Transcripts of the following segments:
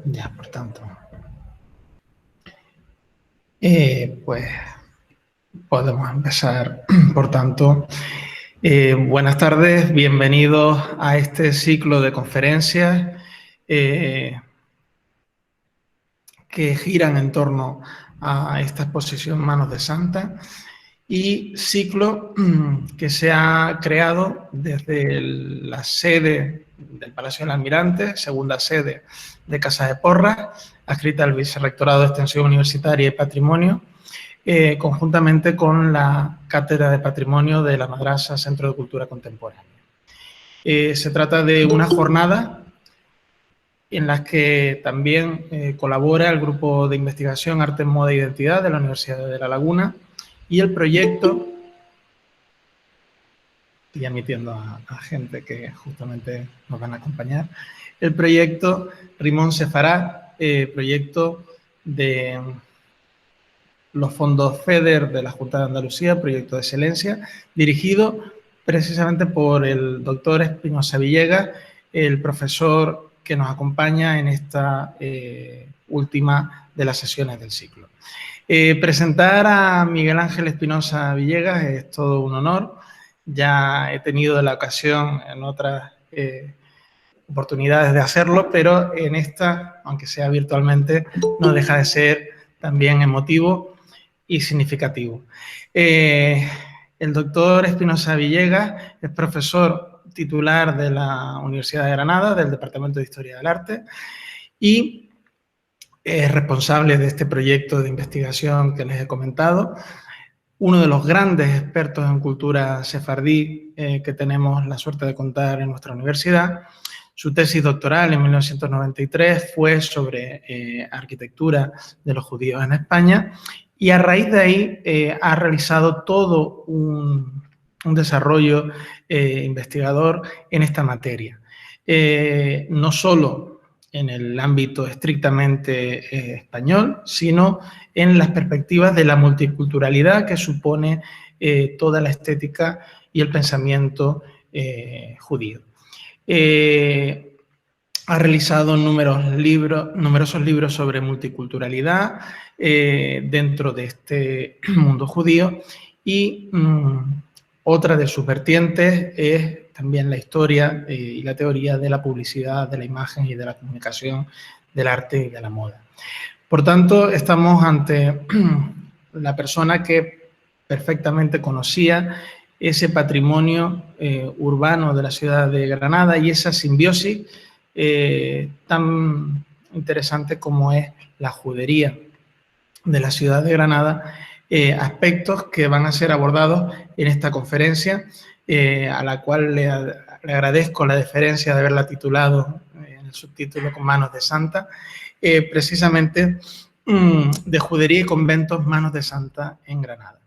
Ya, por tanto. Pues podemos empezar, por tanto. Buenas tardes, bienvenidos a este ciclo de conferencias que giran en torno a esta exposición Manos de Santa y ciclo que se ha creado desde la sede del Palacio del Almirante, segunda sede de Casa de Porras, adscrita al Vicerrectorado de Extensión Universitaria y Patrimonio, conjuntamente con la Cátedra de Patrimonio de la Madrasa Centro de Cultura Contemporánea. Se trata de una jornada en la que también colabora el Grupo de Investigación Arte, Moda e Identidad de la Universidad de La Laguna y el proyecto, y admitiendo a gente que justamente nos van a acompañar, el proyecto Rimón Sefarad, proyecto de los fondos FEDER de la Junta de Andalucía, proyecto de excelencia, dirigido precisamente por el doctor Espinosa Villegas, el profesor que nos acompaña en esta última de las sesiones del ciclo. Presentar a Miguel Ángel Espinosa Villegas es todo un honor. Ya he tenido la ocasión en otras oportunidades de hacerlo, pero en esta, aunque sea virtualmente, no deja de ser también emotivo y significativo. El doctor Espinosa Villegas es profesor titular de la Universidad de Granada, del Departamento de Historia del Arte, y es responsable de este proyecto de investigación que les he comentado, uno de los grandes expertos en cultura sefardí que tenemos la suerte de contar en nuestra universidad. Su tesis doctoral en 1993 fue sobre arquitectura de los judíos en España y a raíz de ahí ha realizado todo un desarrollo investigador en esta materia. No solo en el ámbito estrictamente español, sino en las perspectivas de la multiculturalidad que supone toda la estética y el pensamiento judío. Ha realizado numerosos libros sobre multiculturalidad dentro de este mundo judío y otra de sus vertientes es también la historia y la teoría de la publicidad, de la imagen y de la comunicación, del arte y de la moda. Por tanto, estamos ante la persona que perfectamente conocía ese patrimonio urbano de la ciudad de Granada y esa simbiosis tan interesante como es la judería de la ciudad de Granada, aspectos que van a ser abordados en esta conferencia, a la cual le agradezco la deferencia de haberla titulado en el subtítulo con Manos de Santa, precisamente de judería y conventos Manos de Santa en Granada.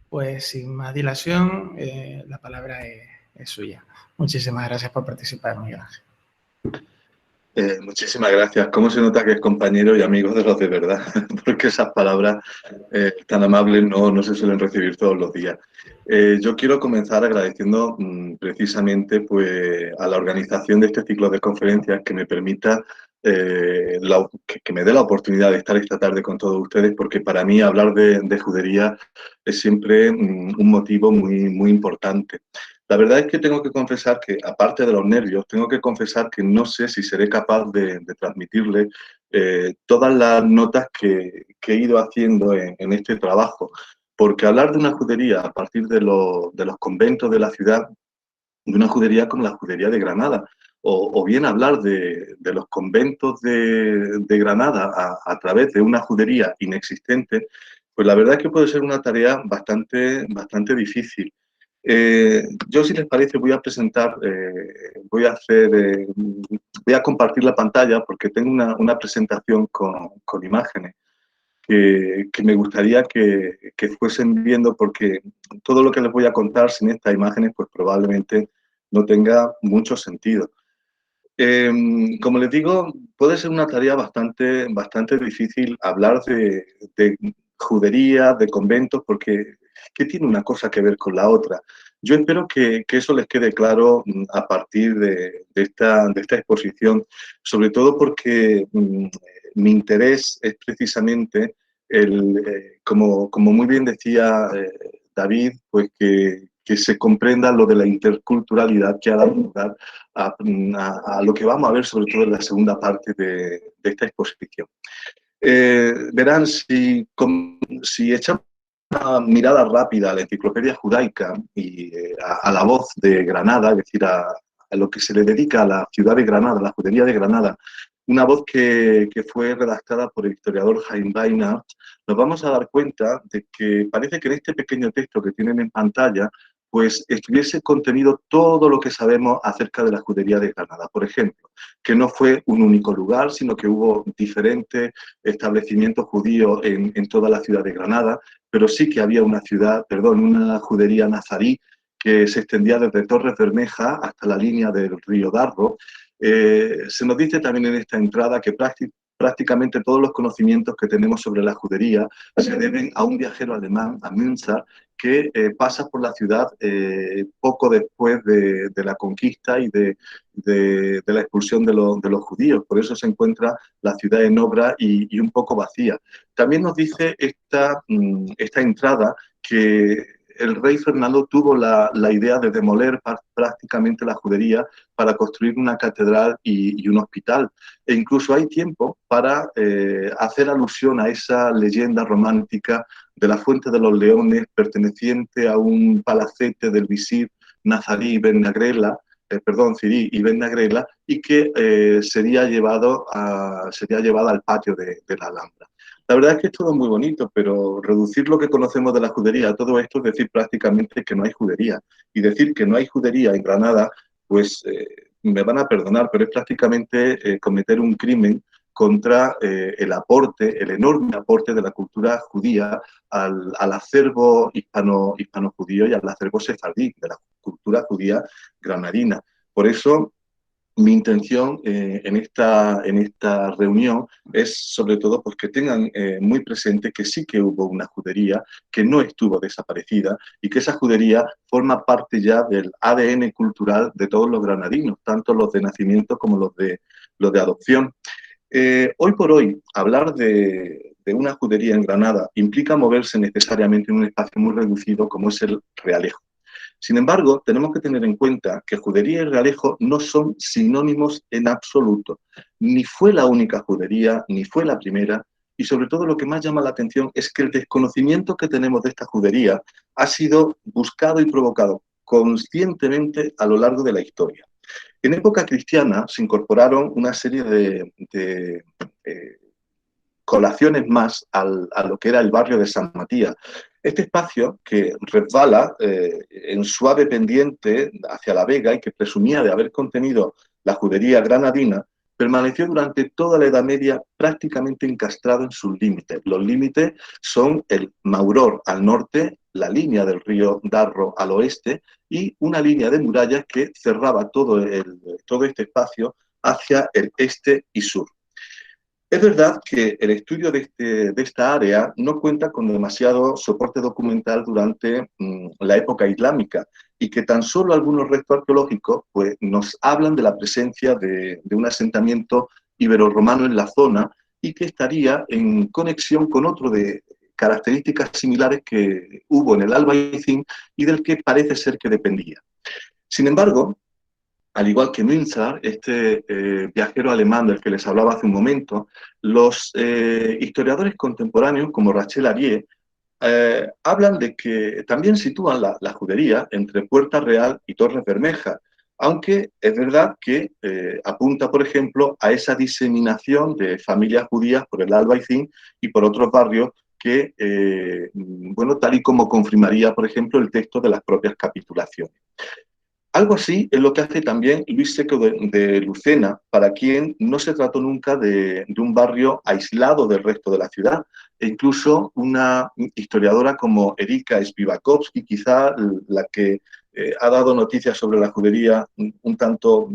Pues sin más dilación, la palabra es suya. Muchísimas gracias por participar, Miguel Ángel. Muchísimas gracias. ¿Cómo se nota que es compañero y amigo de los de verdad? Porque esas palabras tan amables no se suelen recibir todos los días. Yo quiero comenzar agradeciendo precisamente pues, a la organización de este ciclo de conferencias que me permita, que me dé la oportunidad de estar esta tarde con todos ustedes, porque para mí hablar de judería es siempre un motivo muy importante. La verdad es que tengo que confesar que, aparte de los nervios, tengo que confesar que no sé si seré capaz de transmitirle todas las notas que he ido haciendo en este trabajo. Porque hablar de una judería a partir de los conventos de la ciudad, de una judería como la judería de Granada, o bien hablar de los conventos de Granada a través de una judería inexistente, pues la verdad es que puede ser una tarea bastante difícil. Yo, si les parece, voy a presentar, voy a compartir la pantalla porque tengo una presentación con imágenes que me gustaría que fuesen viendo, porque todo lo que les voy a contar sin estas imágenes pues probablemente no tenga mucho sentido. Como les digo, puede ser una tarea bastante difícil hablar de judería, de conventos, porque ¿Qué tiene una cosa que ver con la otra? Yo espero que eso les quede claro a partir de esta exposición, sobre todo porque mi interés es precisamente como muy bien decía David, pues que se comprenda lo de la interculturalidad que ha dado lugar a lo que vamos a ver sobre todo en la segunda parte de esta exposición. Verán, si echamos una mirada rápida a la enciclopedia judaica y a la voz de Granada, es decir, a lo que se le dedica a la ciudad de Granada, la judería de Granada, una voz que fue redactada por el historiador Haim Weinert, nos vamos a dar cuenta de que parece que en este pequeño texto que tienen en pantalla, pues estuviese contenido todo lo que sabemos acerca de la judería de Granada. Por ejemplo, que no fue un único lugar, sino que hubo diferentes establecimientos judíos en toda la ciudad de Granada, pero sí que había una judería nazarí que se extendía desde Torres Bermeja hasta la línea del río Darro. Se nos dice también en esta entrada que prácticamente todos los conocimientos que tenemos sobre la judería se deben a un viajero alemán, a Münzer, que pasa por la ciudad poco después de la conquista y de la expulsión de los judíos. Por eso se encuentra la ciudad en obra y un poco vacía. También nos dice esta entrada que el rey Fernando tuvo la idea de demoler prácticamente la judería para construir una catedral y un hospital. E incluso hay tiempo para hacer alusión a esa leyenda romántica de la Fuente de los Leones, perteneciente a un palacete del visir nazarí Cirí y Ben Agrela, y que sería llevada al patio de la Alhambra. La verdad es que es todo muy bonito, pero reducir lo que conocemos de la judería a todo esto es decir prácticamente que no hay judería. Y decir que no hay judería en Granada, pues me van a perdonar, pero es prácticamente cometer un crimen contra el enorme aporte de la cultura judía al acervo hispano-judío y al acervo sefardí, de la cultura judía granadina. Por eso, mi intención en esta reunión es sobre todo pues, que tengan muy presente que sí que hubo una judería, que no estuvo desaparecida y que esa judería forma parte ya del ADN cultural de todos los granadinos, tanto los de nacimiento como los de adopción. Hoy por hoy, hablar de una judería en Granada implica moverse necesariamente en un espacio muy reducido como es el Realejo. Sin embargo, tenemos que tener en cuenta que judería y realejo no son sinónimos en absoluto. Ni fue la única judería, ni fue la primera, y sobre todo lo que más llama la atención es que el desconocimiento que tenemos de esta judería ha sido buscado y provocado conscientemente a lo largo de la historia. En época cristiana se incorporaron una serie de colaciones más a lo que era el barrio de San Matías. Este espacio que resbala en suave pendiente hacia la Vega y que presumía de haber contenido la judería granadina, permaneció durante toda la Edad Media prácticamente encastrado en sus límites. Los límites son el Mauror al norte, la línea del río Darro al oeste y una línea de murallas que cerraba todo este espacio hacia el este y sur. Es verdad que el estudio de esta área no cuenta con demasiado soporte documental durante la época islámica y que tan solo algunos restos arqueológicos pues, nos hablan de la presencia de un asentamiento ibero-romano en la zona y que estaría en conexión con otro de características similares que hubo en el Albaicín y del que parece ser que dependía. Sin embargo, al igual que Münzer, este viajero alemán del que les hablaba hace un momento, los historiadores contemporáneos como Rachel Arié hablan de que también sitúan la judería entre Puerta Real y Torres Bermejas, aunque es verdad que apunta, por ejemplo, a esa diseminación de familias judías por el Albaicín y por otros barrios que, bueno, tal y como confirmaría, por ejemplo, el texto de las propias capitulaciones. Algo así es lo que hace también Luis Seco de Lucena, para quien no se trató nunca de un barrio aislado del resto de la ciudad. E incluso una historiadora como Erika Spivakovsky, quizá la que ha dado noticias sobre la judería un tanto,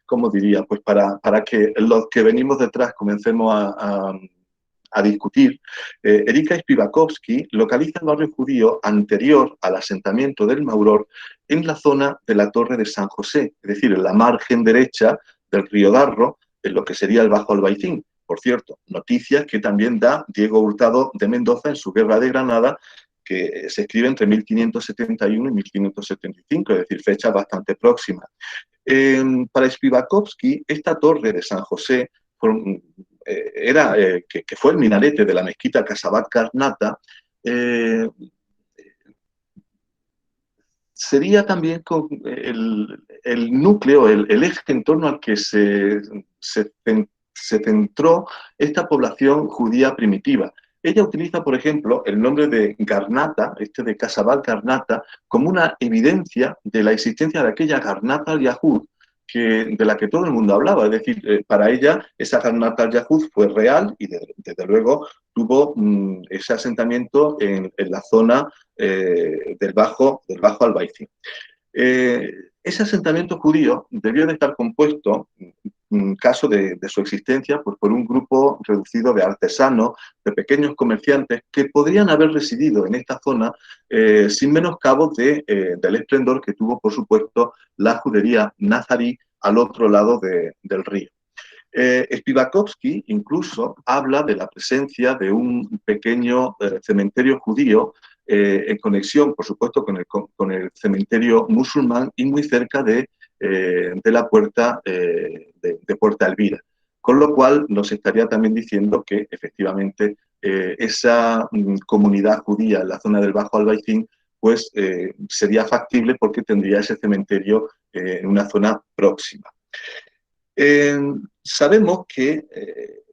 ¿cómo diría? Pues para que los que venimos detrás comencemos a a discutir, Erika Spivakovsky localiza el barrio judío anterior al asentamiento del Mauror en la zona de la Torre de San José, es decir, en la margen derecha del río Darro, en lo que sería el Bajo Albaicín. Por cierto, noticias que también da Diego Hurtado de Mendoza en su Guerra de Granada, que se escribe entre 1571 y 1575, es decir, fechas bastante próximas. Para Spivakovsky, esta torre de San José que fue el minarete de la mezquita Casabat Karnata, sería también el núcleo, el eje en torno al que se centró esta población judía primitiva. Ella utiliza, por ejemplo, el nombre de Garnata, de Casabat Garnata, como una evidencia de la existencia de aquella Garnata al-Yahud de la que todo el mundo hablaba. Es decir, para ella esa Garnata al-Yahud fue real y desde luego tuvo ese asentamiento en la zona del Bajo Albaicín. Ese asentamiento judío debió de estar compuesto, en caso de su existencia, pues por un grupo reducido de artesanos, de pequeños comerciantes que podrían haber residido en esta zona sin menoscabo del esplendor que tuvo, por supuesto, la judería nazarí al otro lado del río. Spivakovsky incluso habla de la presencia de un pequeño cementerio judío en conexión, por supuesto, con el cementerio musulmán y muy cerca de la puerta de Puerta Elvira. Con lo cual nos estaría también diciendo que efectivamente esa comunidad judía en la zona del Bajo Albaicín pues sería factible porque tendría ese cementerio en una zona próxima. Sabemos que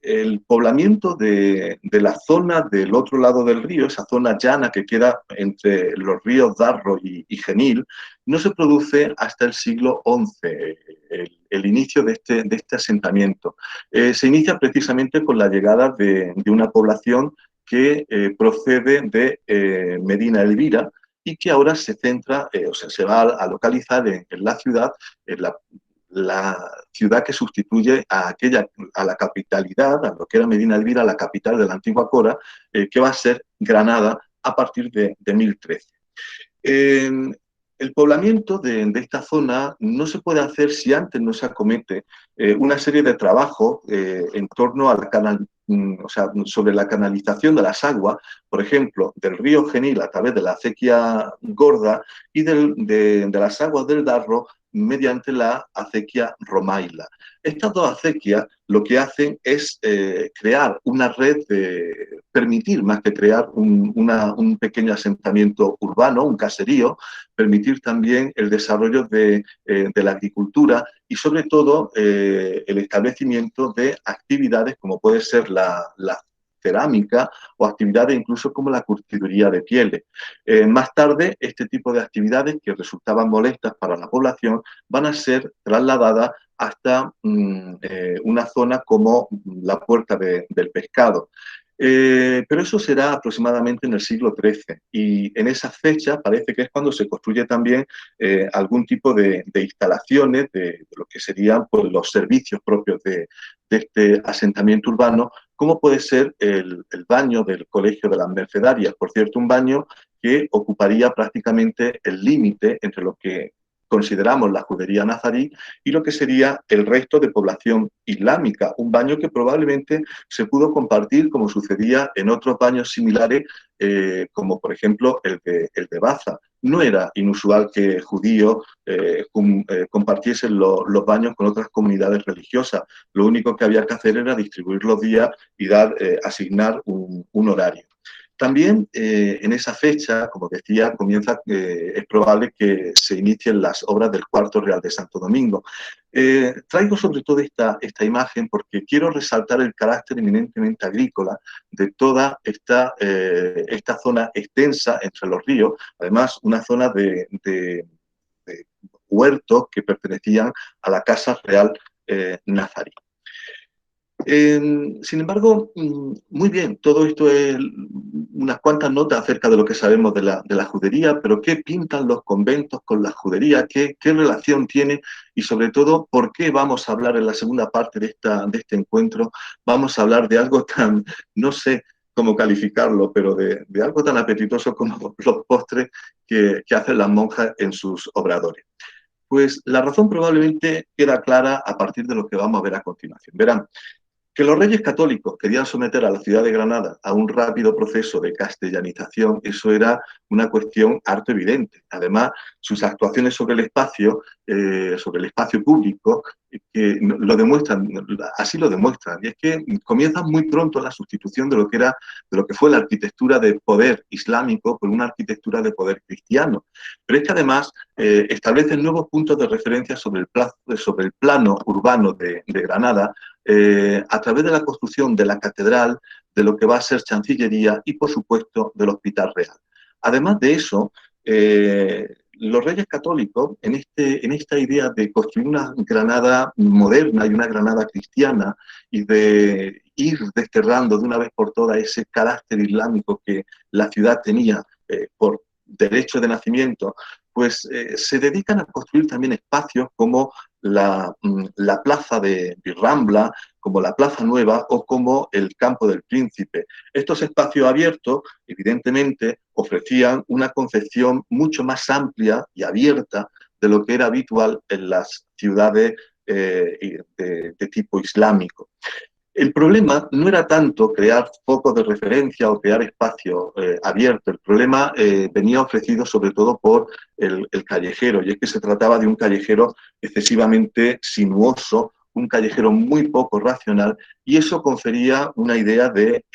el poblamiento de la zona del otro lado del río, esa zona llana que queda entre los ríos Darro y Genil, no se produce hasta el siglo XI, el inicio de este asentamiento. Se inicia precisamente con la llegada de una población que procede de Medina Elvira y que ahora se centra, se va a localizar en la ciudad, en la ciudad que sustituye a la capitalidad, a lo que era Medina Elvira, la capital de la antigua Cora, que va a ser Granada a partir de 1013. El poblamiento de esta zona no se puede hacer si antes no se acomete una serie de trabajos en torno a sobre la canalización de las aguas, por ejemplo, del río Genil a través de la acequia Gorda y de las aguas del Darro mediante la acequia Romaila. Estas dos acequias lo que hacen es crear una red, permitir más que crear un pequeño asentamiento urbano, un caserío, permitir también el desarrollo de la agricultura y sobre todo el establecimiento de actividades como puede ser la cerámica o actividades incluso como la curtiduría de pieles. Más tarde, este tipo de actividades que resultaban molestas para la población van a ser trasladadas hasta una zona como la Puerta del Pescado. Pero eso será aproximadamente en el siglo XIII y en esa fecha parece que es cuando se construye también algún tipo de instalaciones de lo que serían pues, los servicios propios de este asentamiento urbano, como puede ser el baño del Colegio de las Mercedarias, por cierto, un baño que ocuparía prácticamente el límite entre lo que consideramos la judería nazarí y lo que sería el resto de población islámica, un baño que probablemente se pudo compartir como sucedía en otros baños similares, como por ejemplo el de Baza. No era inusual que judíos compartiesen los baños con otras comunidades religiosas, lo único que había que hacer era distribuir los días y asignar un horario. También en esa fecha, como decía, es probable que se inicien las obras del Cuarto Real de Santo Domingo. Traigo sobre todo esta imagen porque quiero resaltar el carácter eminentemente agrícola de toda esta zona extensa entre los ríos, además una zona de huertos que pertenecían a la Casa Real nazarí. Sin embargo, muy bien, todo esto es unas cuantas notas acerca de lo que sabemos de la judería, pero ¿qué pintan los conventos con la judería? ¿Qué relación tiene? Y sobre todo, ¿por qué vamos a hablar en la segunda parte de este encuentro? Vamos a hablar de algo tan, no sé cómo calificarlo, pero de algo tan apetitoso como los postres que hacen las monjas en sus obradores. Pues la razón probablemente queda clara a partir de lo que vamos a ver a continuación. Verán, que los reyes católicos querían someter a la ciudad de Granada a un rápido proceso de castellanización, eso era una cuestión harto evidente. Además, sus actuaciones sobre el espacio público, que lo demuestran, así lo demuestran. Y es que comienzan muy pronto la sustitución de de lo que fue la arquitectura de poder islámico por una arquitectura de poder cristiano. Pero es que además establecen nuevos puntos de referencia sobre el plano urbano de Granada, a través de la construcción de la catedral, de lo que va a ser Chancillería y, por supuesto, del Hospital Real. Además de eso, los reyes católicos, en esta idea de construir una Granada moderna y una Granada cristiana y de ir desterrando de una vez por todas ese carácter islámico que la ciudad tenía por derecho de nacimiento, pues se dedican a construir también espacios como la plaza de Rambla, como la Plaza Nueva o como el Campo del Príncipe. Estos espacios abiertos, evidentemente, ofrecían una concepción mucho más amplia y abierta de lo que era habitual en las ciudades de tipo islámico. El problema no era tanto crear focos de referencia o crear espacios abiertos, el problema venía ofrecido sobre todo por el callejero, y es que se trataba de un callejero excesivamente sinuoso, un callejero muy poco racional, y eso confería una idea de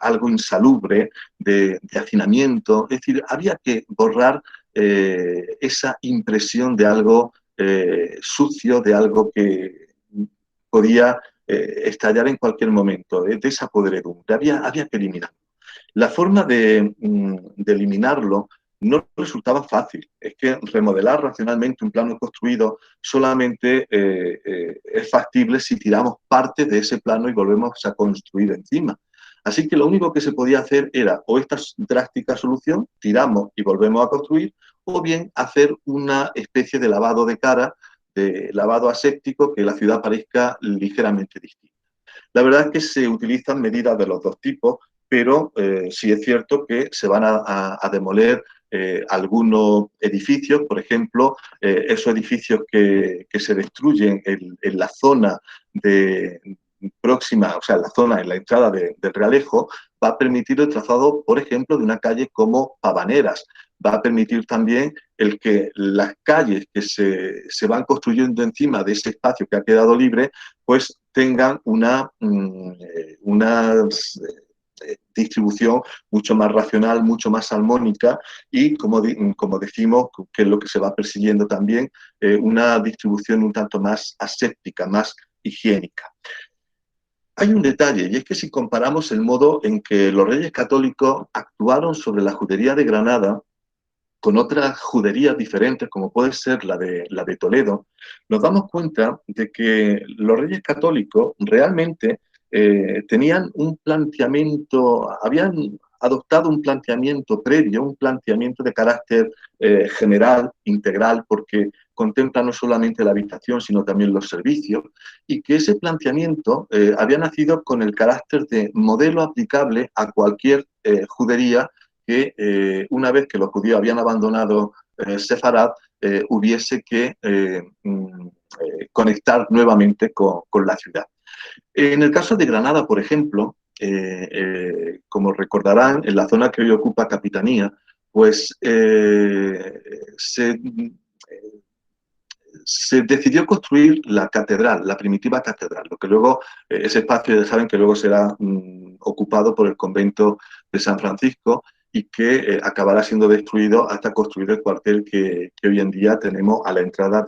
algo insalubre, de hacinamiento, es decir, había que borrar esa impresión de algo sucio, de algo que podía estallar en cualquier momento, de esa podredumbre. Había que eliminarlo. La forma de eliminarlo no resultaba fácil. Es que remodelar racionalmente un plano construido solamente es factible si tiramos parte de ese plano y volvemos a construir encima. Así que lo único que se podía hacer era o esta drástica solución, tiramos y volvemos a construir, o bien hacer una especie de lavado de cara, de lavado aséptico, que la ciudad parezca ligeramente distinta. La verdad es que se utilizan medidas de los dos tipos, pero sí es cierto que se van a demoler algunos edificios, por ejemplo, esos edificios que se destruyen en la zona próxima, o sea, en la zona, en la entrada del Realejo, va a permitir el trazado, por ejemplo, de una calle como Pavaneras. Va a permitir también el que las calles que se van construyendo encima de ese espacio que ha quedado libre, pues tengan una distribución mucho más racional, mucho más armónica y, como decimos, que es lo que se va persiguiendo también, una distribución un tanto más aséptica, más higiénica. Hay un detalle, y es que si comparamos el modo en que los reyes católicos actuaron sobre la judería de Granada con otras juderías diferentes, como puede ser la de Toledo, nos damos cuenta de que los reyes católicos realmente tenían un planteamiento, habían adoptado un planteamiento previo, un planteamiento de carácter general, integral, porque contempla no solamente la habitación, sino también los servicios, y que ese planteamiento había nacido con el carácter de modelo aplicable a cualquier judería que una vez que los judíos habían abandonado Sefarad, hubiese que conectar nuevamente con la ciudad. En el caso de Granada, por ejemplo, como recordarán, en la zona que hoy ocupa Capitanía, pues se decidió construir la catedral, la primitiva catedral, lo que luego, ese espacio ya saben que luego será ocupado por el convento de San Francisco y que acabará siendo destruido hasta construir el cuartel que hoy en día tenemos a la entrada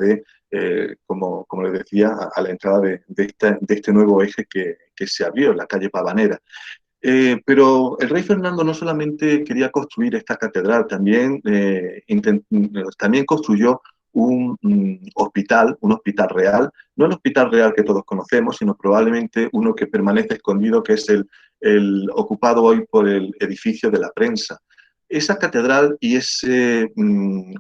como les decía, a la entrada de este nuevo eje que se abrió, la calle Pavanera. Pero el rey Fernando no solamente quería construir esta catedral, también construyó un hospital real, no el hospital real que todos conocemos, sino probablemente uno que permanece escondido, que es el ocupado hoy por el edificio de la prensa. Esa catedral y ese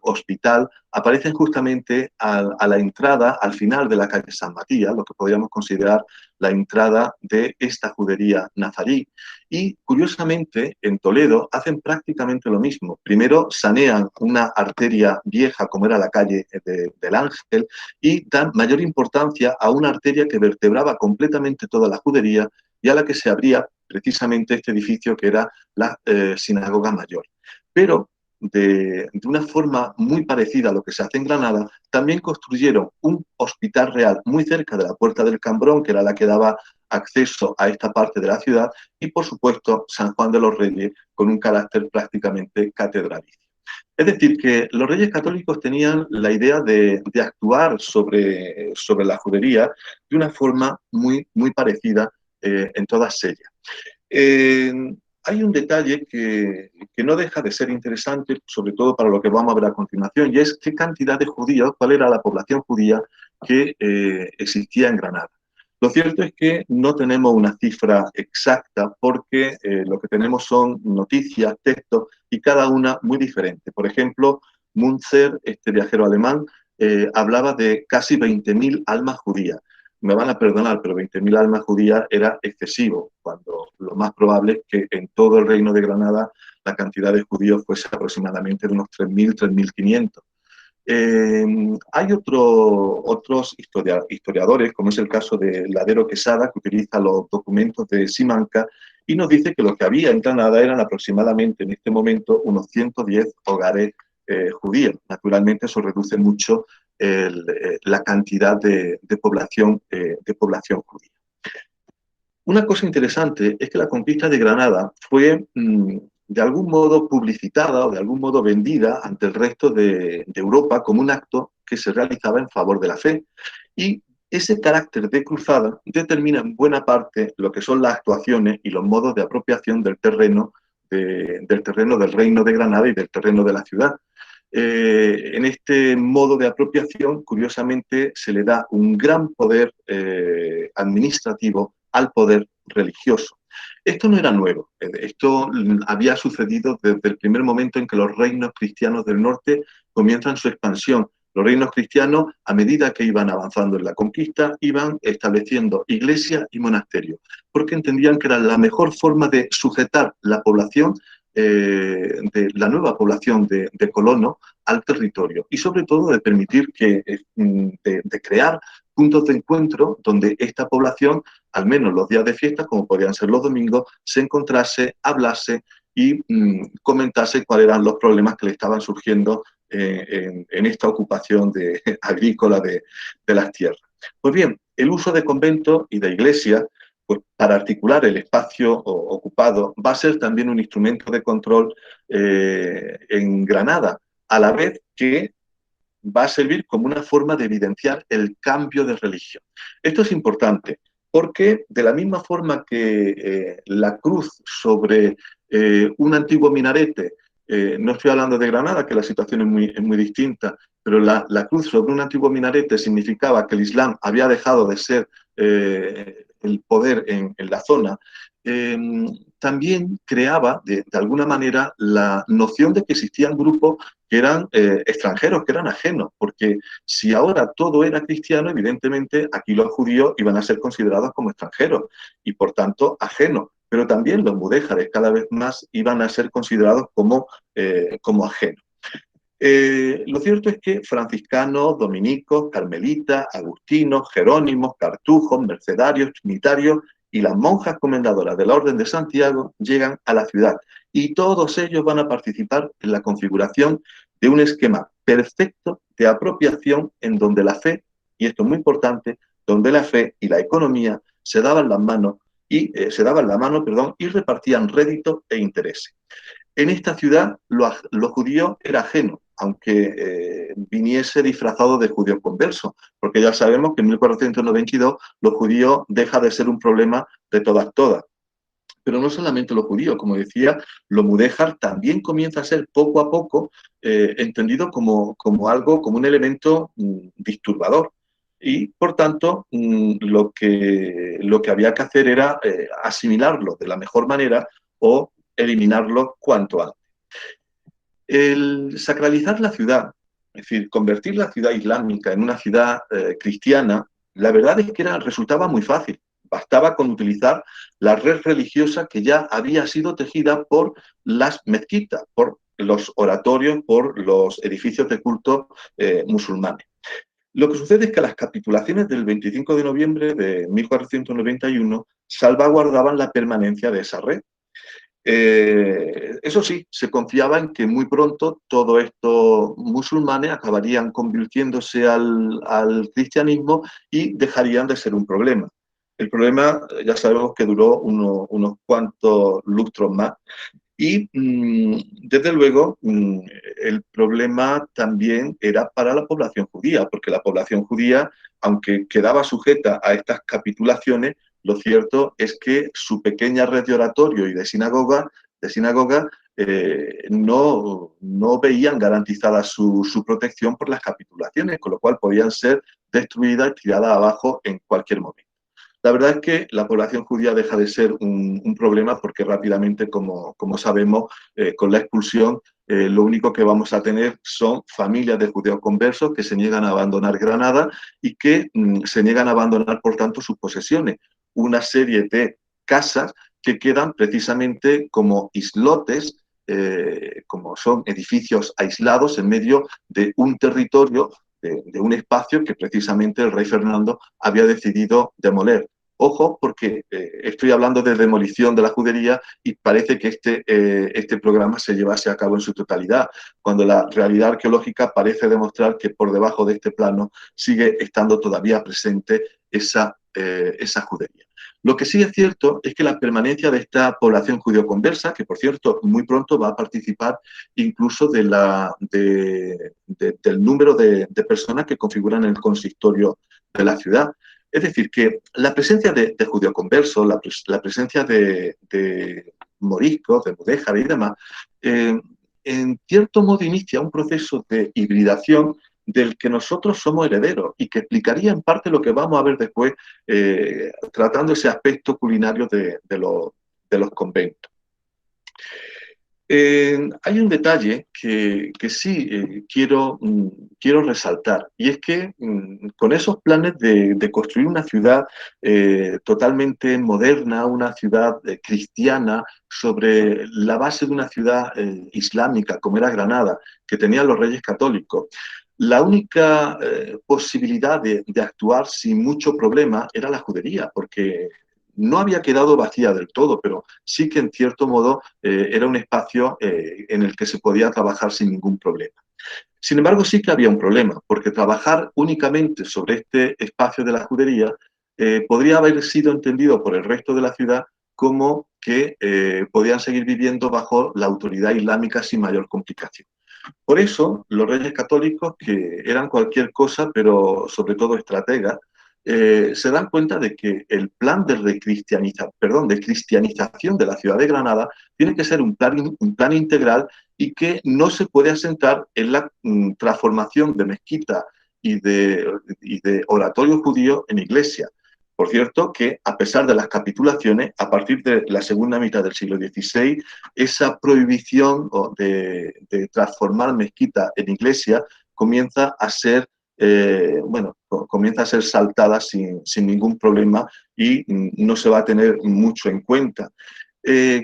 hospital aparecen justamente a la entrada, al final de la calle San Matías, lo que podríamos considerar la entrada de esta judería nazarí. Y curiosamente, en Toledo hacen prácticamente lo mismo. Primero sanean una arteria vieja, como era la calle del Ángel, y dan mayor importancia a una arteria que vertebraba completamente toda la judería y a la que se abría precisamente este edificio que era la sinagoga mayor. Pero de una forma muy parecida a lo que se hace en Granada, también construyeron un hospital real muy cerca de la Puerta del Cambrón, que era la que daba acceso a esta parte de la ciudad, y por supuesto San Juan de los Reyes, con un carácter prácticamente catedralicio. Es decir, que los reyes católicos tenían la idea de actuar sobre la judería de una forma muy parecida en todas ellas. Eh, Hay un detalle que no deja de ser interesante, sobre todo para lo que vamos a ver a continuación, y es qué cantidad de judíos, cuál era la población judía que existía en Granada. Lo cierto es que no tenemos una cifra exacta porque lo que tenemos son noticias, textos, y cada una muy diferente. Por ejemplo, Münzer, este viajero alemán, hablaba de casi 20.000 almas judías. Me van a perdonar, pero 20.000 almas judías era excesivo, cuando lo más probable es que en todo el reino de Granada la cantidad de judíos fuese aproximadamente de unos 3.000, 3.500. Hay otros historiadores, como es el caso de Ladero Quesada, que utiliza los documentos de Simancas y nos dice que lo que había en Granada eran aproximadamente en este momento unos 110 hogares judíos. Naturalmente eso reduce mucho la cantidad de población judía. Una cosa interesante es que la conquista de Granada fue de algún modo publicitada o de algún modo vendida ante el resto de Europa como un acto que se realizaba en favor de la fe. Y ese carácter de cruzada determina en buena parte lo que son las actuaciones y los modos de apropiación del terreno del reino de Granada y del terreno de la ciudad. En este modo de apropiación, curiosamente, se le da un gran poder administrativo al poder religioso. Esto no era nuevo, esto había sucedido desde el primer momento en que los reinos cristianos del norte comienzan su expansión. Los reinos cristianos, a medida que iban avanzando en la conquista, iban estableciendo iglesias y monasterios, porque entendían que era la mejor forma de sujetar la población, de la nueva población de colonos al territorio y sobre todo de permitir de crear puntos de encuentro donde esta población, al menos los días de fiesta, como podrían ser los domingos, se encontrase, hablase y comentase cuáles eran los problemas que le estaban surgiendo en esta ocupación agrícola de las tierras. Pues bien, el uso de conventos y de iglesias, pues para articular el espacio ocupado, va a ser también un instrumento de control en Granada, a la vez que va a servir como una forma de evidenciar el cambio de religión. Esto es importante porque de la misma forma que la cruz sobre un antiguo minarete, no estoy hablando de Granada, que la situación es muy distinta, pero la cruz sobre un antiguo minarete significaba que el Islam había dejado de ser el poder en la zona, también creaba de alguna manera la noción de que existían grupos que eran extranjeros, que eran ajenos, porque si ahora todo era cristiano, evidentemente aquí los judíos iban a ser considerados como extranjeros y por tanto ajenos, pero también los mudéjares cada vez más iban a ser considerados como ajenos. Lo cierto es que franciscanos, dominicos, carmelitas, agustinos, jerónimos, cartujos, mercedarios, trinitarios y las monjas comendadoras de la Orden de Santiago llegan a la ciudad y todos ellos van a participar en la configuración de un esquema perfecto de apropiación en donde la fe, y esto es muy importante, donde la fe y la economía se daban la mano y repartían réditos e intereses. En esta ciudad lo judío era ajeno, aunque viniese disfrazado de judío converso, porque ya sabemos que en 1492 los judíos deja de ser un problema de todas. Pero no solamente los judíos, como decía, lo mudéjar también comienza a ser poco a poco entendido como algo, como un elemento disturbador. Y, por tanto, lo que había que hacer era asimilarlo de la mejor manera o eliminarlo cuanto antes. El sacralizar la ciudad, es decir, convertir la ciudad islámica en una ciudad cristiana, la verdad es que resultaba muy fácil. Bastaba con utilizar la red religiosa que ya había sido tejida por las mezquitas, por los oratorios, por los edificios de culto musulmanes. Lo que sucede es que las capitulaciones del 25 de noviembre de 1491 salvaguardaban la permanencia de esa red. Eso sí, se confiaba en que muy pronto todos estos musulmanes acabarían convirtiéndose al cristianismo y dejarían de ser un problema. El problema, ya sabemos que duró unos cuantos lustros más. Y, desde luego, el problema también era para la población judía, porque la población judía, aunque quedaba sujeta a estas capitulaciones, lo cierto es que su pequeña red de oratorio y de sinagoga no veían garantizada su protección por las capitulaciones, con lo cual podían ser destruidas y tiradas abajo en cualquier momento. La verdad es que la población judía deja de ser un problema porque rápidamente, como sabemos, con la expulsión, lo único que vamos a tener son familias de judíos conversos que se niegan a abandonar Granada y que se niegan a abandonar, por tanto, sus posesiones. Una serie de casas que quedan precisamente como islotes, como son edificios aislados en medio de un territorio, de un espacio que precisamente el rey Fernando había decidido demoler. Ojo, porque estoy hablando de demolición de la judería y parece que este programa se llevase a cabo en su totalidad, cuando la realidad arqueológica parece demostrar que por debajo de este plano sigue estando todavía presente esa judería. Lo que sí es cierto es que la permanencia de esta población judío-conversa, que por cierto muy pronto va a participar incluso del número de personas que configuran el consistorio de la ciudad. Es decir, que la presencia de judío-conversos, la presencia de moriscos, de mudéjares y demás, en cierto modo inicia un proceso de hibridación del que nosotros somos herederos y que explicaría en parte lo que vamos a ver después tratando ese aspecto culinario de los conventos. Hay un detalle que sí quiero resaltar, y es que con esos planes de construir una ciudad totalmente moderna, una ciudad cristiana, sobre la base de una ciudad islámica, como era Granada, que tenían los reyes católicos, la única posibilidad de actuar sin mucho problema era la judería, porque no había quedado vacía del todo, pero sí que en cierto modo era un espacio en el que se podía trabajar sin ningún problema. Sin embargo, sí que había un problema, porque trabajar únicamente sobre este espacio de la judería podría haber sido entendido por el resto de la ciudad como que podían seguir viviendo bajo la autoridad islámica sin mayor complicación. Por eso, los reyes católicos, que eran cualquier cosa, pero sobre todo estrategas, se dan cuenta de que el plan de cristianización de la ciudad de Granada tiene que ser un plan integral y que no se puede asentar en la transformación de mezquita y de oratorio judío en iglesia. Por cierto, que a pesar de las capitulaciones, a partir de la segunda mitad del siglo XVI, esa prohibición de transformar mezquita en iglesia comienza a ser comienza a ser saltada sin ningún problema y no se va a tener mucho en cuenta.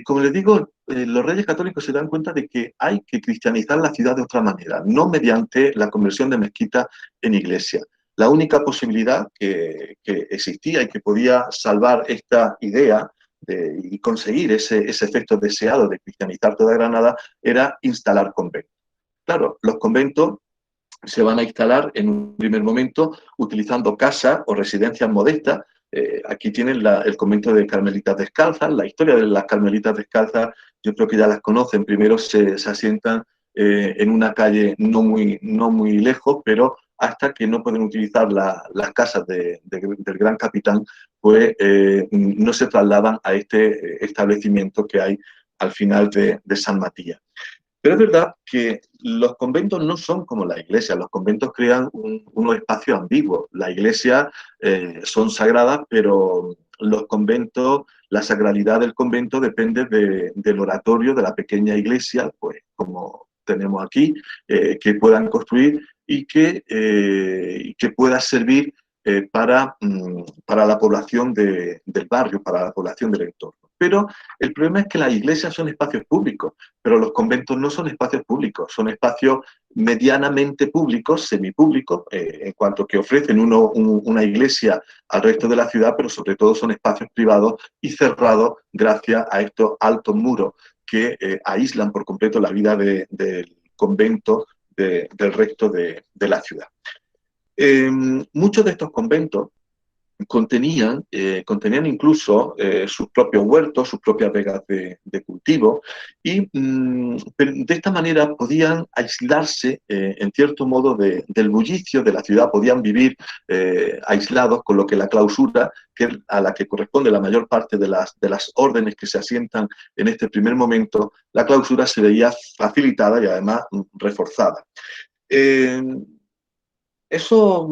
Como les digo, los reyes católicos se dan cuenta de que hay que cristianizar la ciudad de otra manera, no mediante la conversión de mezquita en iglesia. La única posibilidad que existía y que podía salvar esta idea y conseguir ese efecto deseado de cristianizar toda Granada era instalar conventos. Claro, los conventos se van a instalar en un primer momento utilizando casas o residencias modestas. Aquí tienen el convento de Carmelitas Descalzas. La historia de las Carmelitas Descalzas yo creo que ya las conocen. Primero se asientan en una calle no muy lejos, pero hasta que no pueden utilizar las casas del gran capitán, pues no se trasladan a este establecimiento que hay al final de San Matías. Pero es verdad que los conventos no son como la iglesia. Los conventos crean unos espacios ambiguos. Las iglesias son sagradas, pero los conventos, la sacralidad del convento depende del oratorio de la pequeña iglesia, pues como tenemos aquí, que puedan construir y que pueda servir para la población del barrio, para la población del entorno. Pero el problema es que las iglesias son espacios públicos, pero los conventos no son espacios públicos, son espacios medianamente públicos, semipúblicos, en cuanto que ofrecen una iglesia al resto de la ciudad, pero sobre todo son espacios privados y cerrados gracias a estos altos muros que aíslan por completo la vida del convento del resto de la ciudad. Muchos de estos conventos contenían incluso sus propios huertos, sus propias vegas de cultivo, y de esta manera podían aislarse en cierto modo del bullicio de la ciudad, podían vivir aislados, con lo que la clausura, a la que corresponde la mayor parte de las órdenes que se asientan en este primer momento, la clausura se veía facilitada y además reforzada. Esos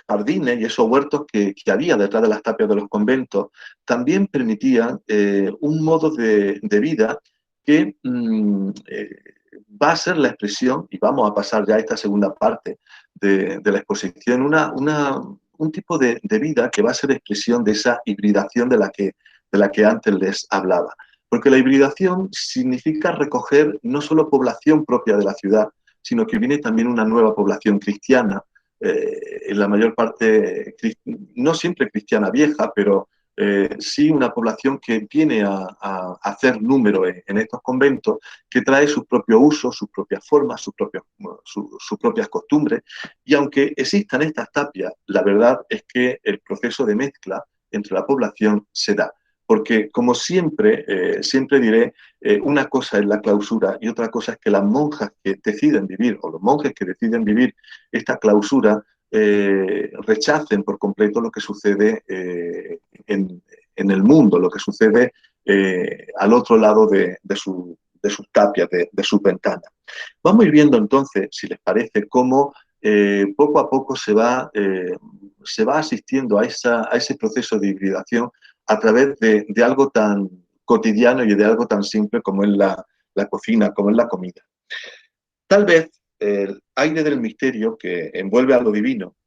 jardines y esos huertos que había detrás de las tapias de los conventos también permitían un modo de vida que va a ser la expresión, y vamos a pasar ya a esta segunda parte de la exposición, un tipo de vida que va a ser expresión de esa hibridación de la que antes les hablaba. Porque la hibridación significa recoger no solo población propia de la ciudad, sino que viene también una nueva población cristiana, en la mayor parte, no siempre cristiana vieja, pero sí una población que viene a hacer número en estos conventos, que trae sus propios usos, sus propias formas, sus propias costumbres. Y aunque existan estas tapias, la verdad es que el proceso de mezcla entre la población se da. Porque, como siempre, siempre diré, una cosa es la clausura y otra cosa es que las monjas que deciden vivir, o los monjes que deciden vivir esta clausura, rechacen por completo lo que sucede en el mundo, lo que sucede al otro lado de sus tapias, de sus ventanas. Vamos a ir viendo entonces, si les parece, cómo poco a poco se va asistiendo a ese proceso de hibridación a través de algo tan cotidiano y de algo tan simple como es la cocina, como es la comida. Tal vez el aire del misterio que envuelve a lo divino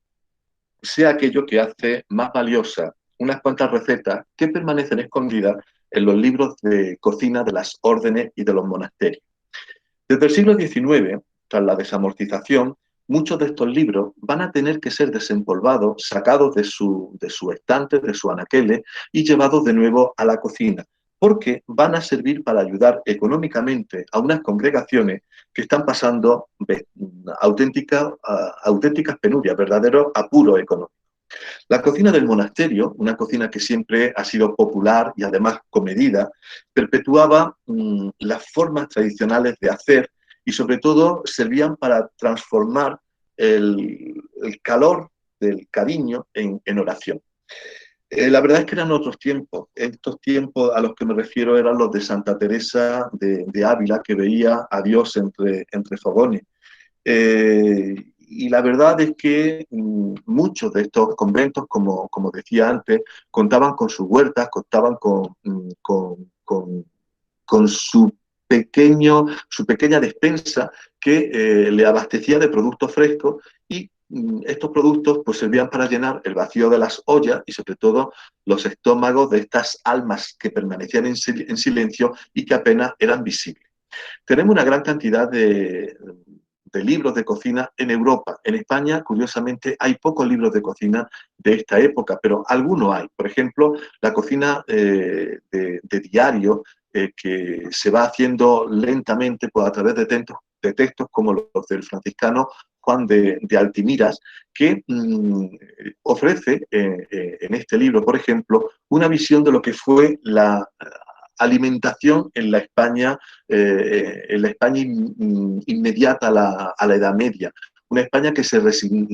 sea aquello que hace más valiosa unas cuantas recetas que permanecen escondidas en los libros de cocina de las órdenes y de los monasterios. Desde el siglo XIX, tras la desamortización, muchos de estos libros van a tener que ser desempolvados, sacados de su estante, de su anaqueles, y llevados de nuevo a la cocina, porque van a servir para ayudar económicamente a unas congregaciones que están pasando auténticas penurias, verdaderos apuros económicos. La cocina del monasterio, una cocina que siempre ha sido popular y además comedida, perpetuaba las formas tradicionales de hacer y sobre todo servían para transformar el calor del cariño en oración. La verdad es que eran otros tiempos. Estos tiempos a los que me refiero eran los de Santa Teresa de Ávila, que veía a Dios entre fogones. Y la verdad es que muchos de estos conventos, como decía antes, contaban con sus huertas, contaban con su pequeña despensa que le abastecía de productos frescos, y estos productos pues servían para llenar el vacío de las ollas y sobre todo los estómagos de estas almas que permanecían en silencio y que apenas eran visibles. Tenemos una gran cantidad de libros de cocina en Europa. En España, curiosamente, hay pocos libros de cocina de esta época, pero algunos hay. Por ejemplo, la cocina de diario, que se va haciendo lentamente pues, a través de textos como los del franciscano Juan de Altimiras, que ofrece en este libro, por ejemplo, una visión de lo que fue la alimentación en la España inmediata a la Edad Media. Una España que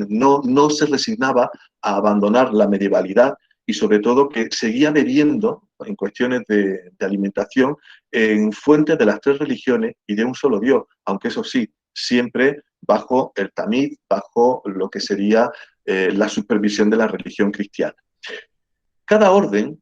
no se resignaba a abandonar la medievalidad y sobre todo que seguía bebiendo en cuestiones de alimentación en fuentes de las tres religiones y de un solo Dios, aunque eso sí, siempre bajo el tamiz, bajo lo que sería la supervisión de la religión cristiana. Cada orden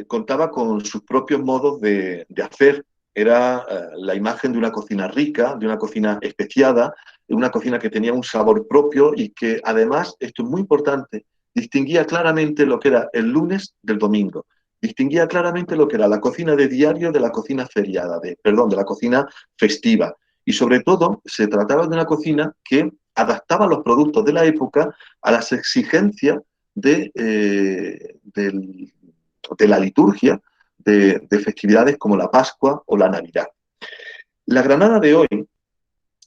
contaba con sus propios modos de hacer. Era la imagen de una cocina rica, de una cocina especiada, de una cocina que tenía un sabor propio y que además, esto es muy importante, distinguía claramente lo que era el lunes del domingo. Distinguía claramente lo que era la cocina de diario de la cocina feriada, de la cocina festiva. Y sobre todo, se trataba de una cocina que adaptaba los productos de la época a las exigencias de la liturgia de festividades como la Pascua o la Navidad. La Granada de hoy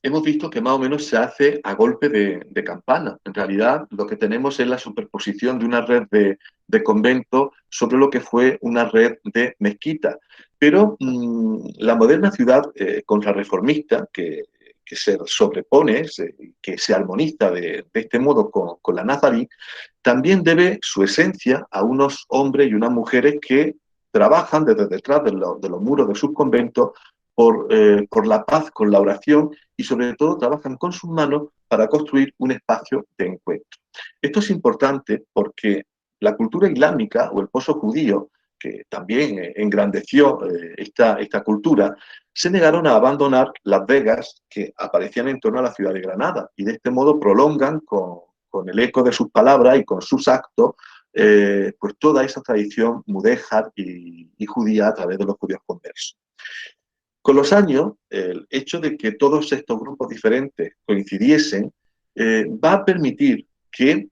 hemos visto que más o menos se hace a golpe de campana. En realidad, lo que tenemos es la superposición de una red de conventos sobre lo que fue una red de mezquitas. Pero la moderna ciudad contrarreformista, que se sobrepone, que se armoniza de este modo con la nazarí, también debe su esencia a unos hombres y unas mujeres que trabajan desde detrás de los muros de sus conventos por la paz con la oración y sobre todo trabajan con sus manos para construir un espacio de encuentro. Esto es importante porque la cultura islámica o el pozo judío, que también engrandeció esta cultura, se negaron a abandonar las vegas que aparecían en torno a la ciudad de Granada y de este modo prolongan con el eco de sus palabras y con sus actos pues toda esa tradición mudéjar y judía a través de los judíos conversos. Con los años, el hecho de que todos estos grupos diferentes coincidiesen va a permitir que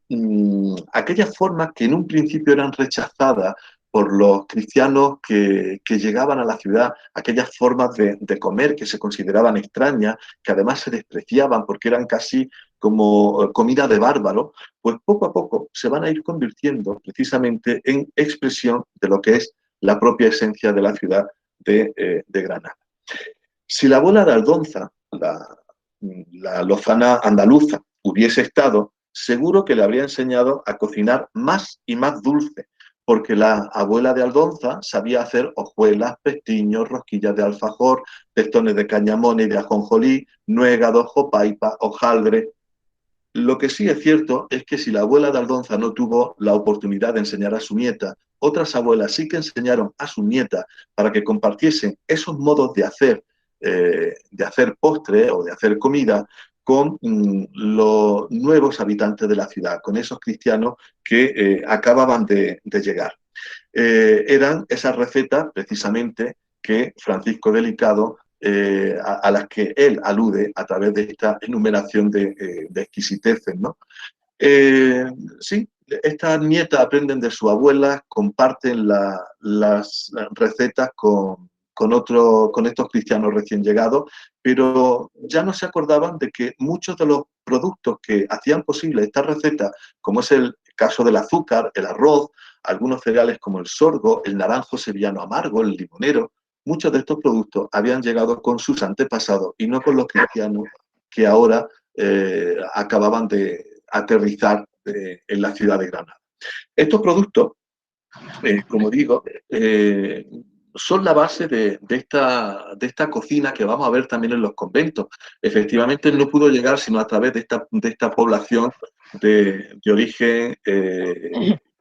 aquellas formas que en un principio eran rechazadas por los cristianos que llegaban a la ciudad, aquellas formas de comer que se consideraban extrañas, que además se despreciaban porque eran casi como comida de bárbaro, pues poco a poco se van a ir convirtiendo precisamente en expresión de lo que es la propia esencia de la ciudad de Granada. Si la abuela de Aldonza, la lozana andaluza, hubiese estado, seguro que le habría enseñado a cocinar más y más dulce, porque la abuela de Aldonza sabía hacer hojuelas, pestiños, rosquillas de alfajor, testones de cañamón y de ajonjolí, nuégado, jopaipa, hojaldre. Lo que sí es cierto es que si la abuela de Aldonza no tuvo la oportunidad de enseñar a su nieta, otras abuelas sí que enseñaron a su nieta para que compartiesen esos modos de hacer postre o de hacer comida con los nuevos habitantes de la ciudad, con esos cristianos que acababan de llegar. Eran esas recetas precisamente que Francisco Delicado a las que él alude a través de esta enumeración de exquisiteces, ¿no? Sí, estas nietas aprenden de su abuela, comparten las recetas con estos cristianos recién llegados, pero ya no se acordaban de que muchos de los productos que hacían posible esta receta, como es el caso del azúcar, el arroz, algunos cereales como el sorgo, el naranjo sevillano amargo, el limonero, muchos de estos productos habían llegado con sus antepasados y no con los cristianos que ahora acababan de aterrizar en la ciudad de Granada. Estos productos, como digo, son la base de esta cocina que vamos a ver también en los conventos. Efectivamente, no pudo llegar sino a través de esta población de origen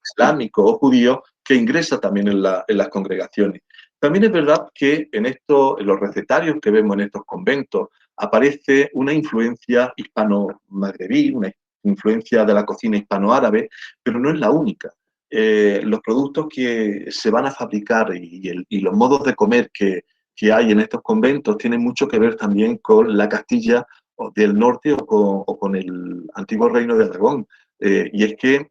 islámico o judío que ingresa también en las congregaciones. También es verdad que en los recetarios que vemos en estos conventos aparece una influencia hispano-magrebí, una influencia de la cocina hispano-árabe, pero no es la única. Los productos que se van a fabricar y los modos de comer que hay en estos conventos tienen mucho que ver también con la Castilla del Norte o con el antiguo reino de Aragón. Y es que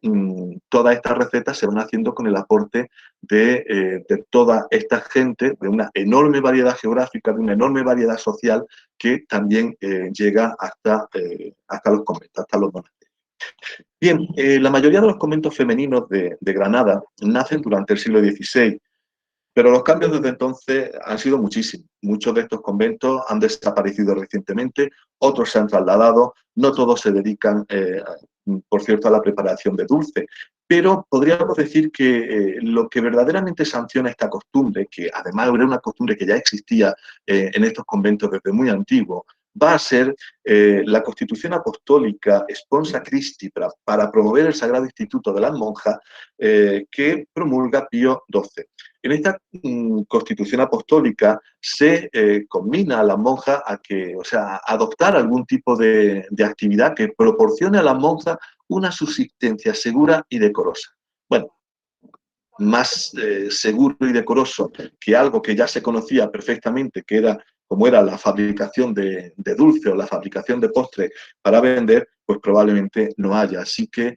todas estas recetas se van haciendo con el aporte de toda esta gente, de una enorme variedad geográfica, de una enorme variedad social que también llega hasta los conventos, hasta los monasterios. Bien, la mayoría de los conventos femeninos de Granada nacen durante el siglo XVI, pero los cambios desde entonces han sido muchísimos. Muchos de estos conventos han desaparecido recientemente, otros se han trasladado, no todos se dedican, por cierto, a la preparación de dulce, Pero podríamos decir que lo que verdaderamente sanciona esta costumbre, que además era una costumbre que ya existía en estos conventos desde muy antiguo, va a ser la Constitución Apostólica Sponsa Christi para promover el Sagrado Instituto de las Monjas que promulga Pío XII. En esta Constitución Apostólica se conmina a las monjas a que, o sea, a adoptar algún tipo de actividad que proporcione a las monjas una subsistencia segura y decorosa. Bueno, más seguro y decoroso que algo que ya se conocía perfectamente, que era como era la fabricación de dulce o la fabricación de postre para vender, pues probablemente no haya. Así que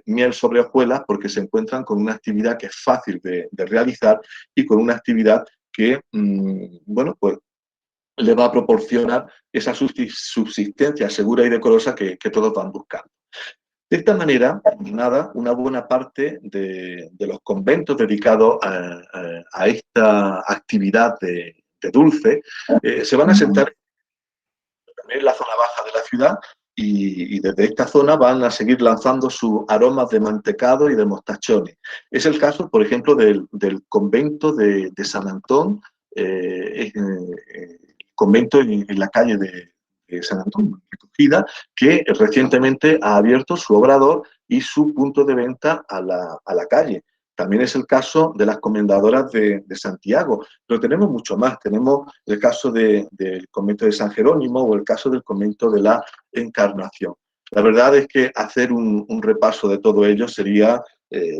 miel sobre hojuelas, porque se encuentran con una actividad que es fácil de realizar y con una actividad que, bueno, pues le va a proporcionar esa subsistencia segura y decorosa que todos van buscando. De esta manera, nada, una buena parte de los conventos dedicados a esta actividad de dulce se van a sentar en la zona baja de la ciudad y desde esta zona van a seguir lanzando sus aromas de mantecado y de mostachones. Es el caso, por ejemplo, del convento de San Antón, convento en la calle de San Antón, recogida, que recientemente ha abierto su obrador y su punto de venta a la calle. También es el caso de las comendadoras de Santiago, pero tenemos mucho más. Tenemos el caso del convento de San Jerónimo o el caso del convento de la Encarnación. La verdad es que hacer un repaso de todo ello sería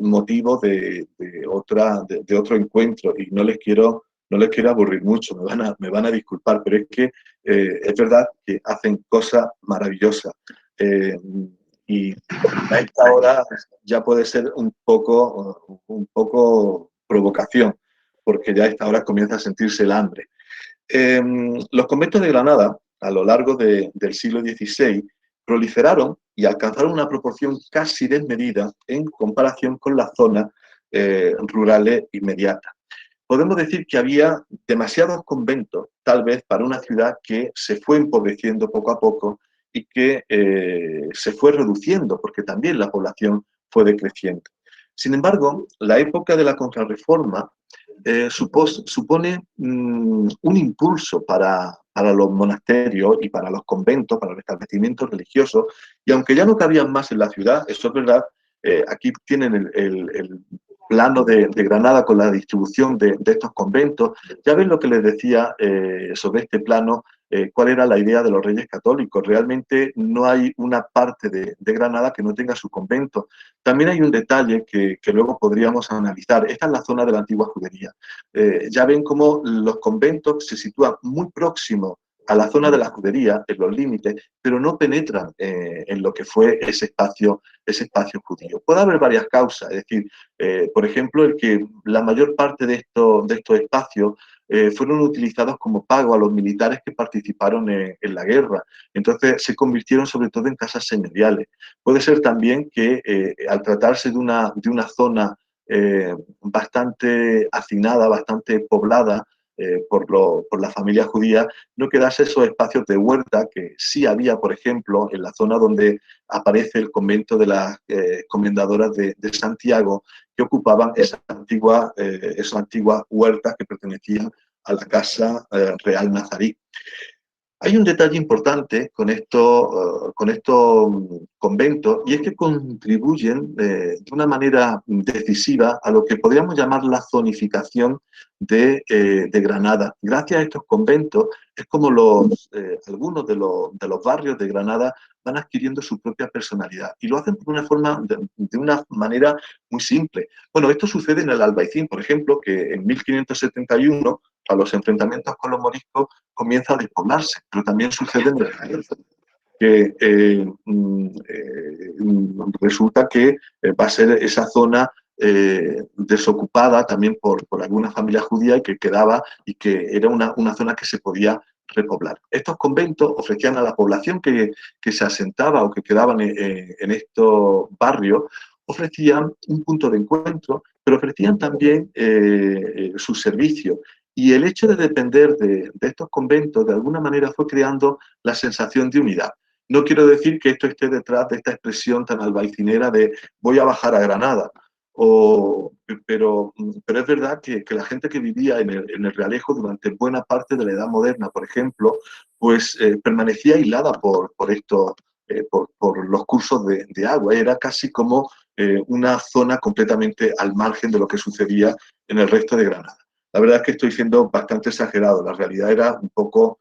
motivo de otro encuentro y no les quiero aburrir mucho, me van a disculpar, pero es que es verdad que hacen cosas maravillosas. Y a esta hora ya puede ser un poco provocación, porque ya a esta hora comienza a sentirse el hambre. Los conventos de Granada, a lo largo del siglo XVI, proliferaron y alcanzaron una proporción casi desmedida en comparación con las zonas rurales inmediatas. Podemos decir que había demasiados conventos, tal vez para una ciudad que se fue empobreciendo poco a poco y que se fue reduciendo, porque también la población fue decreciendo. Sin embargo, la época de la Contrarreforma supone un impulso para los monasterios y para los conventos, para los establecimientos religiosos, y aunque ya no cabían más en la ciudad, eso es verdad, aquí tienen el plano de Granada con la distribución de estos conventos. Ya ven lo que les decía sobre este plano, cuál era la idea de los reyes católicos. Realmente no hay una parte de Granada que no tenga su convento. También hay un detalle que luego podríamos analizar. Esta es la zona de la antigua judería. Ya ven cómo los conventos se sitúan muy próximos a la zona de la judería, en los límites, pero no penetran en lo que fue ese espacio judío. Puede haber varias causas, es decir, por ejemplo, el que la mayor parte de estos espacios fueron utilizados como pago a los militares que participaron en la guerra. Entonces se convirtieron sobre todo en casas señoriales. Puede ser también que al tratarse de una zona bastante hacinada, bastante poblada, por la familia judía, no quedase esos espacios de huerta que sí había, por ejemplo, en la zona donde aparece el convento de las comendadoras de Santiago, que ocupaban esas antiguas huertas que pertenecían a la casa real nazarí. Hay un detalle importante con estos conventos y es que contribuyen de una manera decisiva a lo que podríamos llamar la zonificación de Granada. Gracias a estos conventos es como algunos de los barrios de Granada van adquiriendo su propia personalidad y lo hacen de una manera muy simple. Bueno, esto sucede en el Albaicín, por ejemplo, que en 1571, a los enfrentamientos con los moriscos, comienza a despoblarse, pero también sucede en el que resulta que va a ser esa zona desocupada también por alguna familia judía y que quedaba y que era una zona que se podía repoblar. Estos conventos ofrecían a la población que se asentaba o que quedaban en estos barrios, ofrecían un punto de encuentro, pero ofrecían también sus servicios. Y el hecho de depender de estos conventos, de alguna manera, fue creando la sensación de unidad. No quiero decir que esto esté detrás de esta expresión tan albaicinera de voy a bajar a Granada. Pero es verdad que la gente que vivía en el Realejo durante buena parte de la Edad Moderna, por ejemplo, pues permanecía aislada por los cursos de agua. Era casi como una zona completamente al margen de lo que sucedía en el resto de Granada. La verdad es que estoy siendo bastante exagerado, la realidad era un poco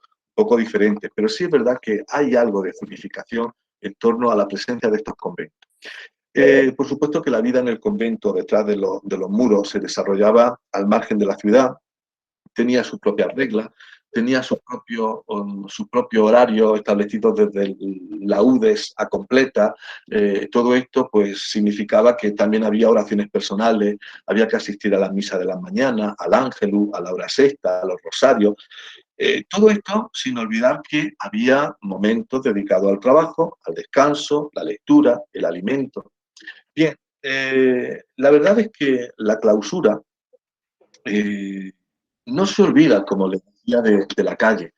diferente, pero sí es verdad que hay algo de zonificación en torno a la presencia de estos conventos. Por supuesto que la vida en el convento, detrás de los muros, se desarrollaba al margen de la ciudad, tenía sus propias reglas, tenía su propio horario establecido desde la UDES a completa. Todo esto pues significaba que también había oraciones personales, había que asistir a la misa de la mañana, al ángelus, a la hora sexta, a los rosarios. Todo esto sin olvidar que había momentos dedicados al trabajo, al descanso, la lectura, el alimento. Bien, la verdad es que la clausura no se olvida, como les decía, de la calle.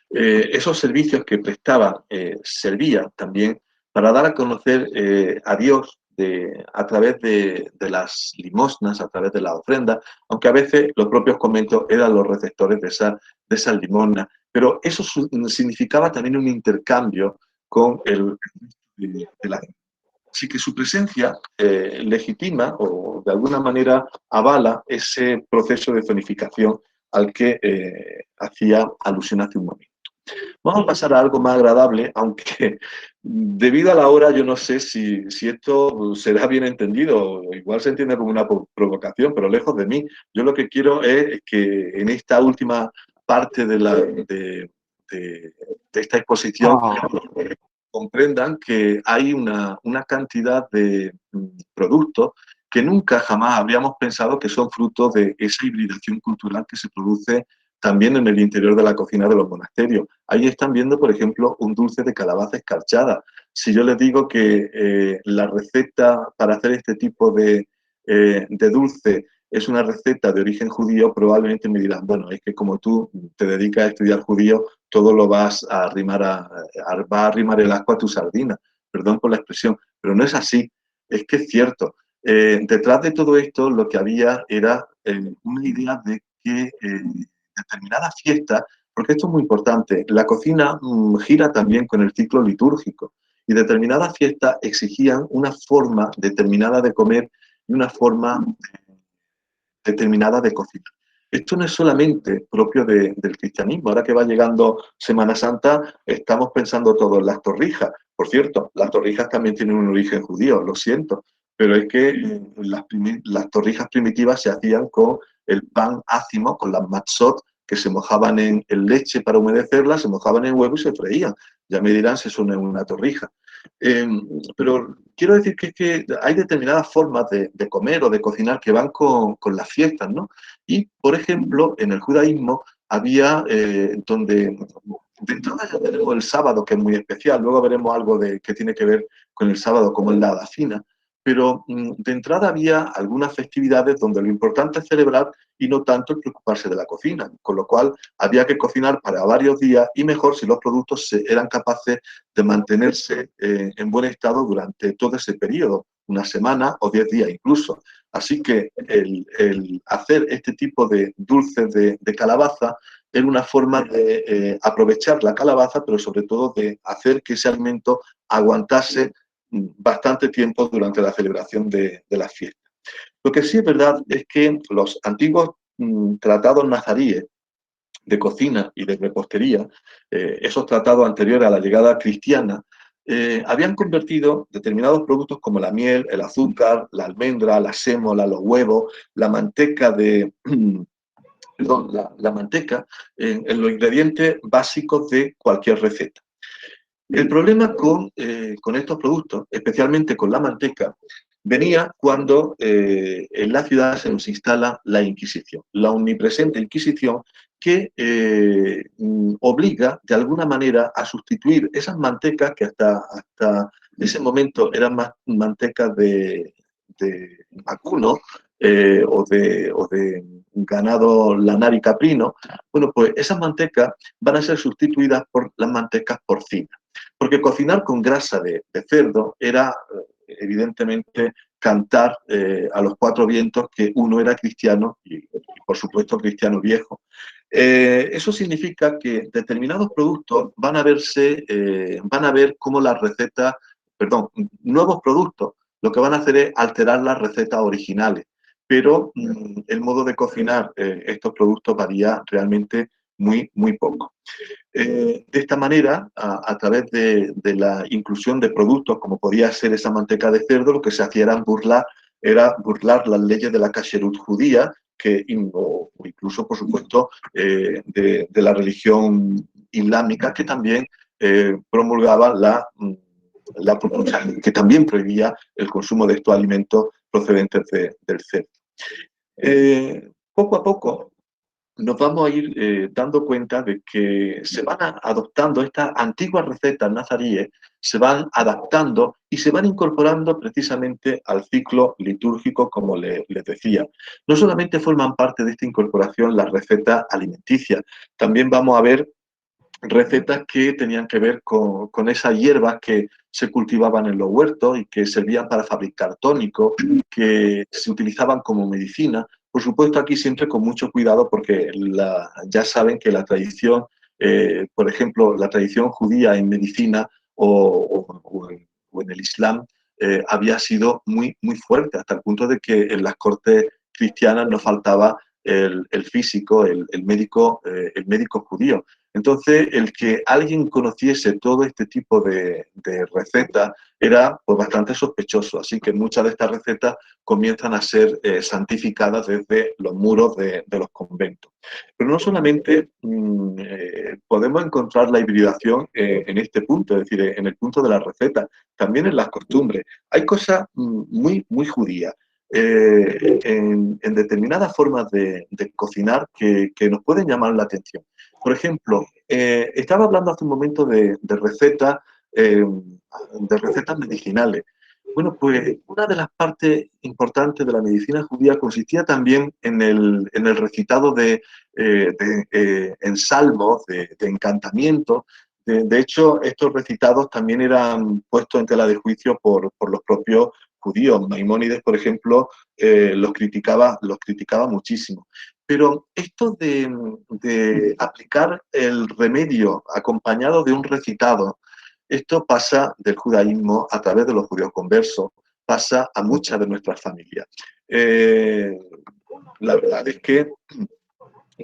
Esos servicios que prestaba servían también para dar a conocer a Dios a través de las limosnas, a través de las ofrendas, aunque a veces los propios conventos eran los receptores de esas limosnas, pero eso significaba también un intercambio con de la gente. Así que su presencia legitima o de alguna manera avala ese proceso de zonificación al que hacía alusión hace un momento. Vamos a pasar a algo más agradable, aunque debido a la hora yo no sé si esto será bien entendido, o igual se entiende como una provocación, pero lejos de mí. Yo lo que quiero es que en esta última parte de esta exposición comprendan que hay una cantidad de productos que nunca jamás habríamos pensado que son frutos de esa hibridación cultural que se produce también en el interior de la cocina de los monasterios. Ahí están viendo, por ejemplo, un dulce de calabaza escarchada. Si yo les digo que la receta para hacer este tipo de dulce es una receta de origen judío, probablemente me dirán, bueno, es que como tú te dedicas a estudiar judío, todo lo vas a arrimar va a arrimar el asco a tu sardina. Perdón por la expresión, pero no es así. Es que es cierto. Detrás de todo esto lo que había era una idea de que determinadas fiestas, porque esto es muy importante, la cocina gira también con el ciclo litúrgico y determinadas fiestas exigían una forma determinada de comer y una forma determinada de cocinar. Esto no es solamente propio del cristianismo. Ahora que va llegando Semana Santa, estamos pensando todos en las torrijas. Por cierto, las torrijas también tienen un origen judío, lo siento, pero es que las torrijas primitivas se hacían con el pan ácimo, con las matzot, que se mojaban en leche para humedecerlas, se mojaban en huevo y se freían. Ya me dirán si eso no es una torrija. Eh, pero quiero decir que hay determinadas formas de comer o de cocinar que van con las fiestas, ¿no? Y, por ejemplo, en el judaísmo había donde de entrada ya tenemos el sábado, que es muy especial, luego veremos algo que tiene que ver con el sábado, como es la Adafina, pero de entrada había algunas festividades donde lo importante es celebrar y no tanto el preocuparse de la cocina, con lo cual había que cocinar para varios días y mejor si los productos eran capaces de mantenerse en buen estado durante todo ese periodo, una semana o 10 días incluso. Así que el hacer este tipo de dulces de calabaza era una forma de aprovechar la calabaza, pero sobre todo de hacer que ese alimento aguantase bastante tiempo durante la celebración de las fiestas. Lo que sí es verdad es que los antiguos tratados nazaríes de cocina y de repostería, esos tratados anteriores a la llegada cristiana, habían convertido determinados productos como la miel, el azúcar, la almendra, la sémola, los huevos, la manteca perdón, la manteca en los ingredientes básicos de cualquier receta. El problema con estos productos, especialmente con la manteca, venía cuando en la ciudad se nos instala la Inquisición, la omnipresente Inquisición que obliga de alguna manera a sustituir esas mantecas que hasta ese momento eran más mantecas de vacuno o de ganado lanar y caprino. Bueno, pues esas mantecas van a ser sustituidas por las mantecas porcinas. Porque cocinar con grasa de cerdo era, evidentemente, cantar a los cuatro vientos que uno era cristiano y por supuesto, cristiano viejo. Eso significa que determinados productos van a verse, van a ver cómo las recetas, perdón, nuevos productos, lo que van a hacer es alterar las recetas originales, pero el modo de cocinar estos productos varía realmente muy poco. De esta manera, a través de la inclusión de productos como podía ser esa manteca de cerdo, lo que se hacía era burlar las leyes de la kasherut judía, o incluso, por supuesto, de la religión islámica, que también promulgaba que también prohibía el consumo de estos alimentos procedentes del cerdo. Poco a poco nos vamos a ir dando cuenta de que se van adoptando estas antiguas recetas nazaríes, se van adaptando y se van incorporando precisamente al ciclo litúrgico, como les decía. No solamente forman parte de esta incorporación las recetas alimenticias, también vamos a ver recetas que tenían que ver con esas hierbas que se cultivaban en los huertos y que servían para fabricar tónicos, que se utilizaban como medicina. Por supuesto, aquí siempre con mucho cuidado porque ya saben que la tradición, por ejemplo, la tradición judía en medicina o en el Islam había sido muy fuerte, hasta el punto de que en las cortes cristianas no faltaba el físico, el médico judío. Entonces, el que alguien conociese todo este tipo de recetas era pues, bastante sospechoso, así que muchas de estas recetas comienzan a ser santificadas desde los muros de los conventos. Pero no solamente podemos encontrar la hibridación en este punto, es decir, en el punto de la receta, también en las costumbres. Hay cosas muy judías. En determinadas formas de cocinar que nos pueden llamar la atención. Por ejemplo, estaba hablando hace un momento de recetas medicinales. Bueno, pues una de las partes importantes de la medicina judía consistía también en el recitado en salmos, de encantamientos. De hecho, estos recitados también eran puestos en tela de juicio por los propios judíos. Maimónides, por ejemplo, los criticaba muchísimo. Pero esto de aplicar el remedio acompañado de un recitado, esto pasa del judaísmo a través de los judíos conversos, pasa a muchas de nuestras familias. La verdad es que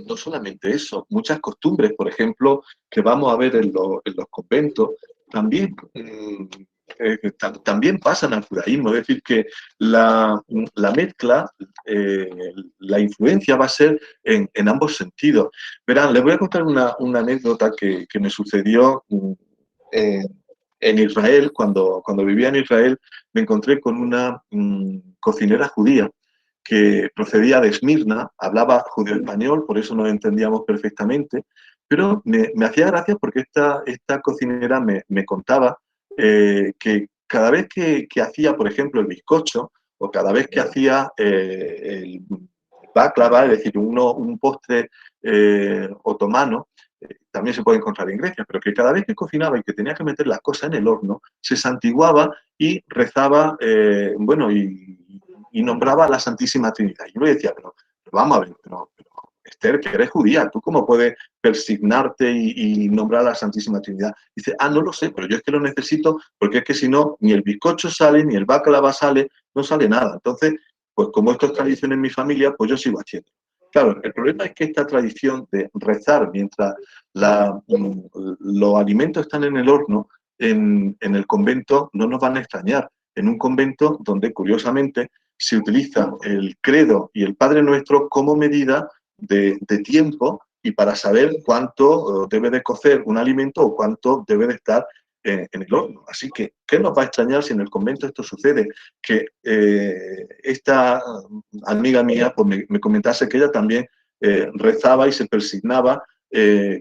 no solamente eso, muchas costumbres, por ejemplo, que vamos a ver en los conventos, también también pasan al judaísmo, es decir, que la mezcla, la influencia va a ser en ambos sentidos. Verán, les voy a contar una anécdota que me sucedió en Israel, cuando vivía en Israel, me encontré con una cocinera judía que procedía de Esmirna, hablaba judeo-español, por eso nos entendíamos perfectamente, pero me hacía gracia porque esta cocinera me contaba que cada vez que hacía, por ejemplo, el bizcocho, o cada vez que hacía el baklava, es decir, un postre otomano, también se puede encontrar en Grecia, pero que cada vez que cocinaba y que tenía que meter las cosas en el horno, se santiguaba y rezaba, y nombraba a la Santísima Trinidad. Y yo le decía, pero vamos a ver, pero Esther, que eres judía, ¿tú cómo puedes persignarte y nombrar a la Santísima Trinidad? Dice, no lo sé, pero yo es que lo necesito porque es que si no, ni el bizcocho sale, ni el baklava sale, no sale nada. Entonces, pues como esto es tradición en mi familia, pues yo sigo haciendo. Claro, el problema es que esta tradición de rezar mientras los alimentos están en el horno, en el convento no nos van a extrañar. En un convento donde, curiosamente, se utiliza el credo y el Padre Nuestro como medida de tiempo y para saber cuánto debe de cocer un alimento o cuánto debe de estar en el horno. Así que, ¿qué nos va a extrañar si en el convento esto sucede? Que esta amiga mía pues me comentase que ella también rezaba y se persignaba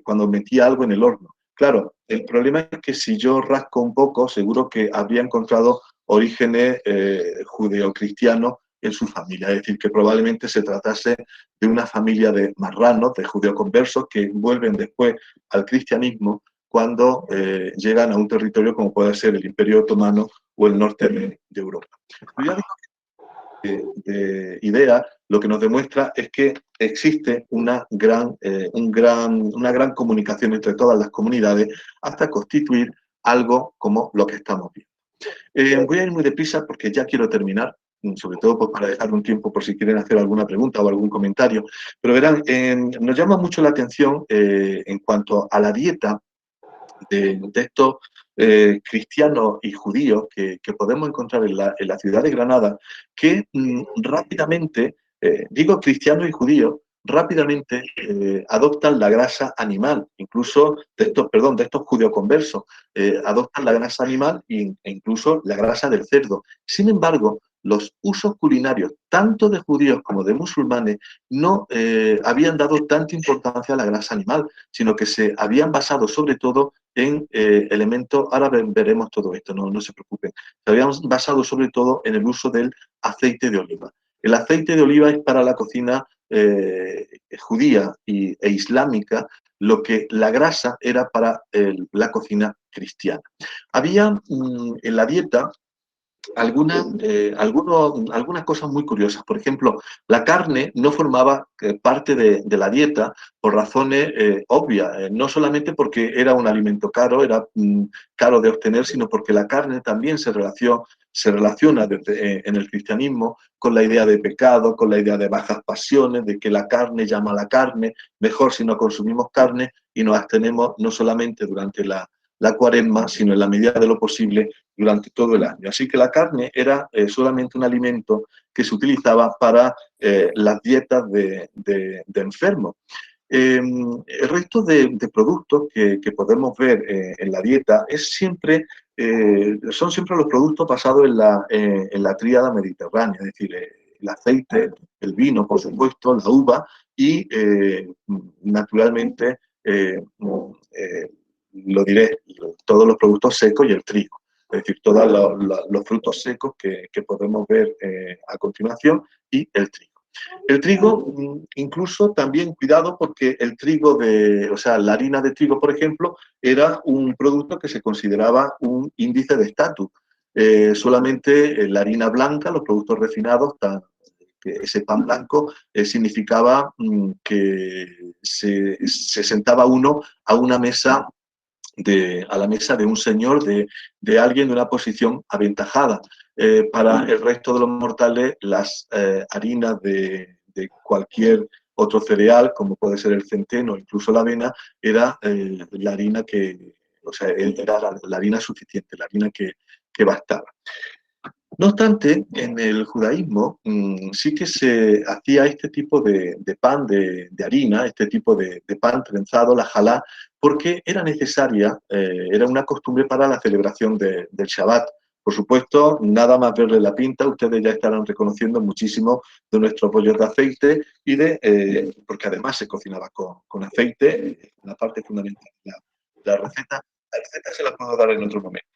cuando metía algo en el horno. Claro, el problema es que si yo rasco un poco, seguro que habría encontrado orígenes judeocristianos en su familia, es decir, que probablemente se tratase de una familia de marranos, de judeoconversos, que vuelven después al cristianismo cuando llegan a un territorio como puede ser el Imperio Otomano o el norte de Europa. Pero ya digo de idea, lo que nos demuestra es que existe una gran comunicación entre todas las comunidades hasta constituir algo como lo que estamos viendo. Voy a ir muy deprisa porque ya quiero terminar, sobre todo pues, para dejar un tiempo por si quieren hacer alguna pregunta o algún comentario. Pero verán, nos llama mucho la atención en cuanto a la dieta de estos cristianos y judíos que podemos encontrar en la ciudad de Granada, que rápidamente, digo cristianos y judíos, rápidamente adoptan la grasa animal, incluso de estos judíos conversos, adoptan la grasa animal e incluso la grasa del cerdo. Sin embargo, los usos culinarios, tanto de judíos como de musulmanes, no habían dado tanta importancia a la grasa animal, sino que se habían basado sobre todo en elementos, ahora veremos todo esto, no se preocupen, se habían basado sobre todo en el uso del aceite de oliva. El aceite de oliva es para la cocina judía e islámica lo que la grasa era para la cocina cristiana. Había en la dieta algunas cosas muy curiosas. Por ejemplo, la carne no formaba parte de la dieta por razones obvias, no solamente porque era un alimento caro, era caro de obtener, sino porque la carne también se relaciona en el cristianismo con la idea de pecado, con la idea de bajas pasiones, de que la carne llama a la carne, mejor si no consumimos carne y nos abstenemos no solamente durante la cuaresma, sino en la medida de lo posible durante todo el año. Así que la carne era solamente un alimento que se utilizaba para las dietas de enfermos. El resto de productos que podemos ver en la dieta son siempre los productos basados en la tríada mediterránea, es decir, el aceite, el vino, por supuesto, la uva y, naturalmente, lo diré, todos los productos secos y el trigo. Es decir, todos los frutos secos que podemos ver a continuación y el trigo. El trigo, incluso también cuidado porque el trigo la harina de trigo, por ejemplo, era un producto que se consideraba un índice de estatus. Solamente la harina blanca, los productos refinados, que ese pan blanco significaba que se sentaba uno a una mesa a la mesa de un señor, de alguien de una posición aventajada. Para el resto de los mortales, las harinas de cualquier otro cereal, como puede ser el centeno o incluso la avena, era la harina era la harina suficiente, la harina que bastaba. No obstante, en el judaísmo sí que se hacía este tipo de pan de harina, este tipo de pan trenzado, la jalá, porque era necesaria, era una costumbre para la celebración del Shabbat. Por supuesto, nada más verle la pinta, ustedes ya estarán reconociendo muchísimo de nuestros bollos de aceite porque además se cocinaba con aceite, una parte fundamental de la receta. La receta se la puedo dar en otro momento,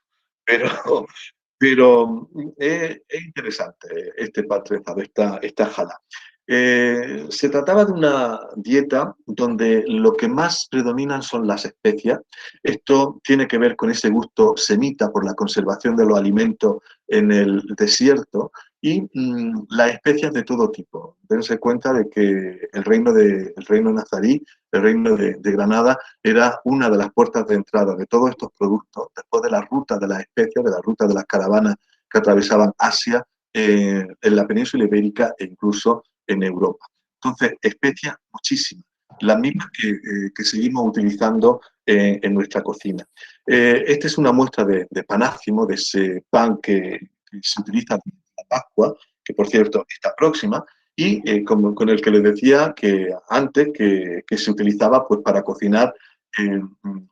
pero es interesante este pan trenzado, esta jalá. Se trataba de una dieta donde lo que más predominan son las especias. Esto tiene que ver con ese gusto semita por la conservación de los alimentos en el desierto y las especias de todo tipo. Dense cuenta de que el reino nazarí, el reino de Granada, era una de las puertas de entrada de todos estos productos, después de la ruta de las especias, de la ruta de las caravanas que atravesaban Asia, en la península ibérica e incluso en Europa. Entonces, especias muchísimas, las mismas que seguimos utilizando en nuestra cocina. Esta es una muestra de panácimo, de ese pan que se utiliza en la Pascua, que por cierto está próxima, y con el que les decía que antes que se utilizaba pues, para cocinar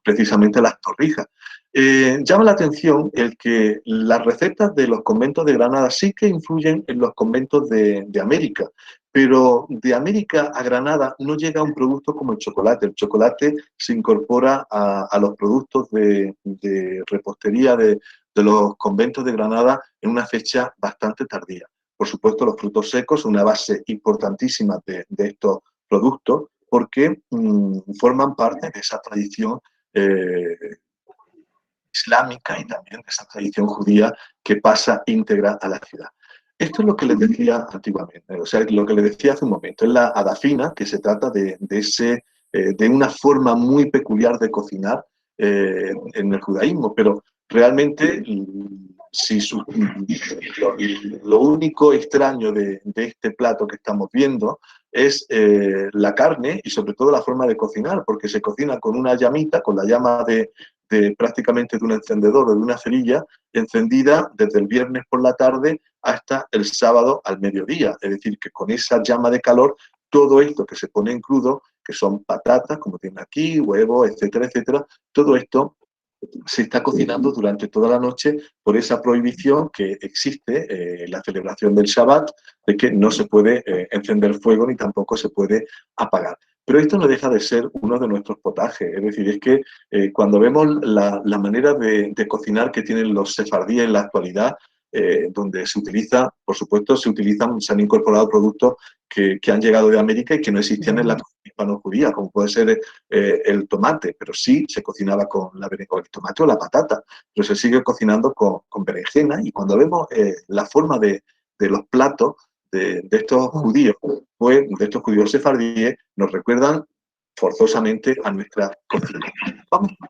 precisamente las torrijas. Llama la atención el que las recetas de los conventos de Granada sí que influyen en los conventos de América, pero de América a Granada no llega un producto como el chocolate. El chocolate se incorpora a los productos de repostería de los conventos de Granada en una fecha bastante tardía. Por supuesto, los frutos secos son una base importantísima de estos productos porque forman parte de esa tradición islámica y también de esa tradición judía que pasa íntegra a la ciudad. Esto es lo que les decía antiguamente, o sea, lo que les decía hace un momento, es la adafina, que se trata de una forma muy peculiar de cocinar en el judaísmo, pero realmente si lo único extraño de este plato que estamos viendo es la carne y sobre todo la forma de cocinar, porque se cocina con una llamita, con la llama prácticamente de un encendedor o de una cerilla encendida desde el viernes por la tarde hasta el sábado al mediodía. Es decir, que con esa llama de calor, todo esto que se pone en crudo, que son patatas, como tienen aquí, huevos, etcétera, etcétera, todo esto se está cocinando durante toda la noche por esa prohibición que existe en la celebración del Shabbat, de que no se puede encender fuego ni tampoco se puede apagar. Pero esto no deja de ser uno de nuestros potajes, es decir, es que cuando vemos la manera de cocinar que tienen los sefardíes en la actualidad, donde se utiliza, por supuesto, se han incorporado productos que han llegado de América y que no existían en la cocina hispano-judía, como puede ser el tomate, pero sí se cocinaba con el tomate o la patata, pero se sigue cocinando con berenjena, y cuando vemos la forma de los platos de estos judíos, pues de estos judíos sefardíes, nos recuerdan forzosamente a nuestra cocina.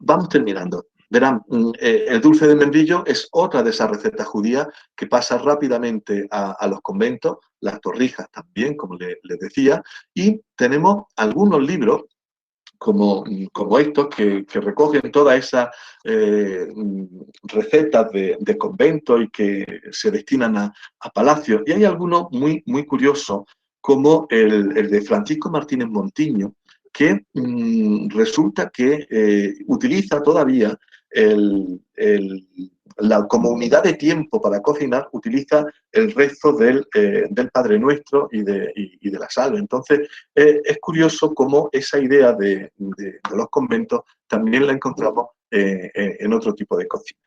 Vamos terminando. Verán, el dulce de membrillo es otra de esas recetas judías que pasa rápidamente a los conventos, las torrijas también, como les decía, y tenemos algunos libros como estos que recogen todas esas recetas de convento y que se destinan a palacios. Y hay algunos muy, muy curiosos, como el de Francisco Martínez Montiño, que resulta que utiliza todavía como unidad de tiempo para cocinar, utiliza el rezo del Padre Nuestro y de la salve. Entonces, es curioso cómo esa idea de los conventos también la encontramos en otro tipo de cocina.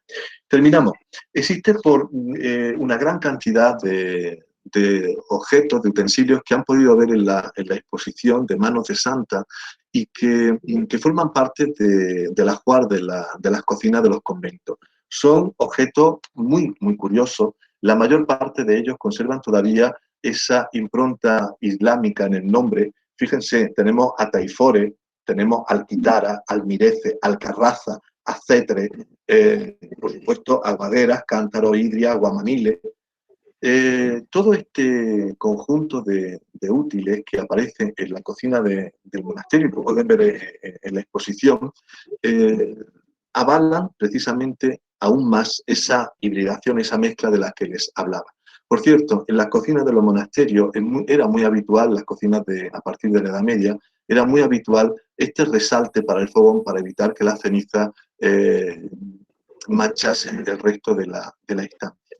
Terminamos. Existe una gran cantidad de objetos, de utensilios que han podido ver en la exposición de Manos de Santa y que forman parte del ajuar de las cocinas de los conventos. Son objetos muy, muy curiosos. La mayor parte de ellos conservan todavía esa impronta islámica en el nombre. Fíjense, tenemos ataifores, tenemos alquitara, almirece, alcarraza, acetre, por supuesto, aguaderas, cántaro, hidria, guamaniles. Todo este conjunto de útiles que aparecen en la cocina del monasterio, que pueden ver en la exposición, avalan precisamente aún más esa hibridación, esa mezcla de la que les hablaba. Por cierto, en las cocinas de los monasterios era muy habitual, las cocinas a partir de la Edad Media, era muy habitual este resalte para el fogón para evitar que las cenizas manchasen el resto de la estancia.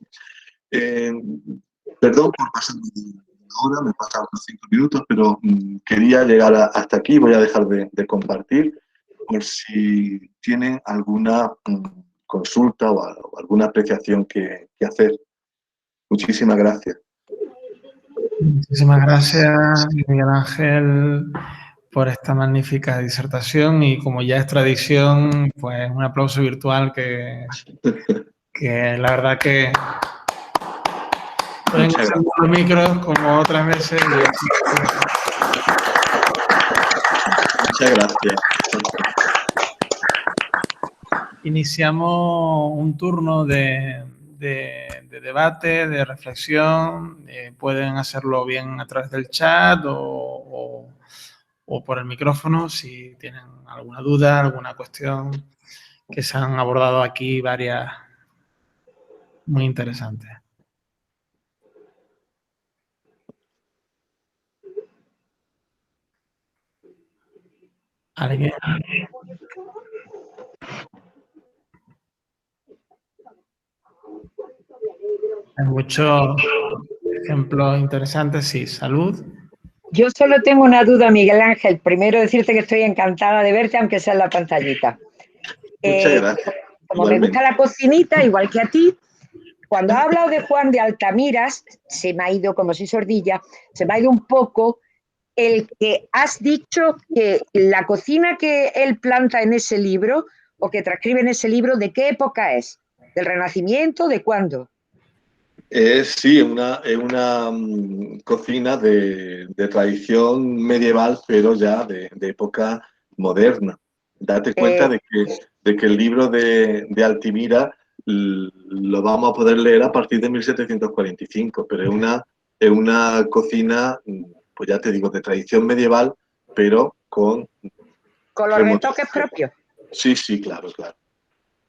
Perdón por pasar una hora, me he pasado unos 5 minutos, pero quería llegar hasta aquí. Voy a dejar de compartir por si tienen alguna consulta o alguna apreciación que hacer. Muchísimas gracias. Muchísimas gracias, Miguel Ángel, por esta magnífica disertación, y como ya es tradición, pues un aplauso virtual que la verdad que pueden usar los micros como otras veces. Muchas gracias. Iniciamos un turno de debate, de reflexión. Pueden hacerlo bien a través del chat o por el micrófono si tienen alguna duda, alguna cuestión, que se han abordado aquí varias muy interesantes. ¿Alguien? Hay muchos ejemplos interesantes. Sí, salud. Yo solo tengo una duda, Miguel Ángel. Primero decirte que estoy encantada de verte, aunque sea en la pantallita. Muchas gracias. Como me gusta la cocinita, igual que a ti, cuando ha hablado de Juan de Altamiras, se me ha ido, como si sordilla, se me ha ido un poco el que has dicho que la cocina que él planta en ese libro o que transcribe en ese libro, ¿de qué época es? ¿Del Renacimiento? ¿De cuándo? Sí, es una cocina de tradición medieval, pero ya de época moderna. Date cuenta Eh, de que el libro de Altimira lo vamos a poder leer a partir de 1745, pero es una cocina, pues ya te digo, de tradición medieval, pero con con los retoques remodelación. propios. Sí, sí, claro, claro.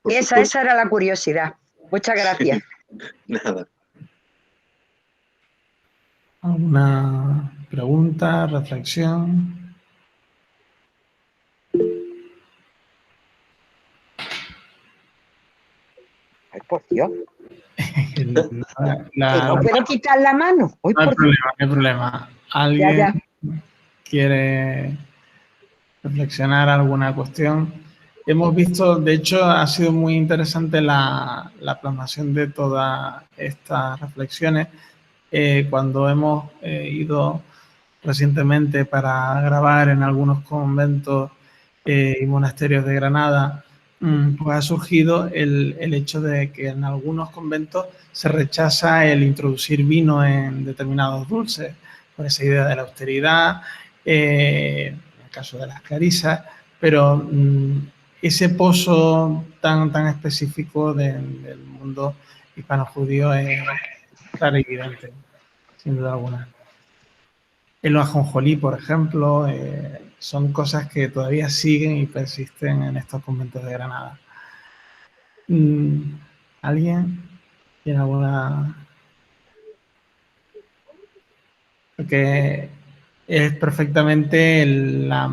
Por supuesto. Esa era la curiosidad. Muchas gracias. Nada. ¿Alguna pregunta, reflexión? Ay, por Dios. Que no La- puedo quitar la mano. Ay, no hay por Dios. problema, no hay problema. Ya, ¿Alguien ya. quiere reflexionar alguna cuestión? Hemos visto, de hecho, ha sido muy interesante la plasmación de todas estas reflexiones. Cuando hemos ido recientemente para grabar en algunos conventos y monasterios de Granada, pues ha surgido el hecho de que en algunos conventos se rechaza el introducir vino en determinados dulces, por esa idea de la austeridad, en el caso de las clarisas, pero ese pozo tan específico del mundo hispano-judío es claro y evidente, sin duda alguna. El ajonjolí, por ejemplo, son cosas que todavía siguen y persisten en estos conventos de Granada. ¿Alguien tiene alguna...? Porque es perfectamente la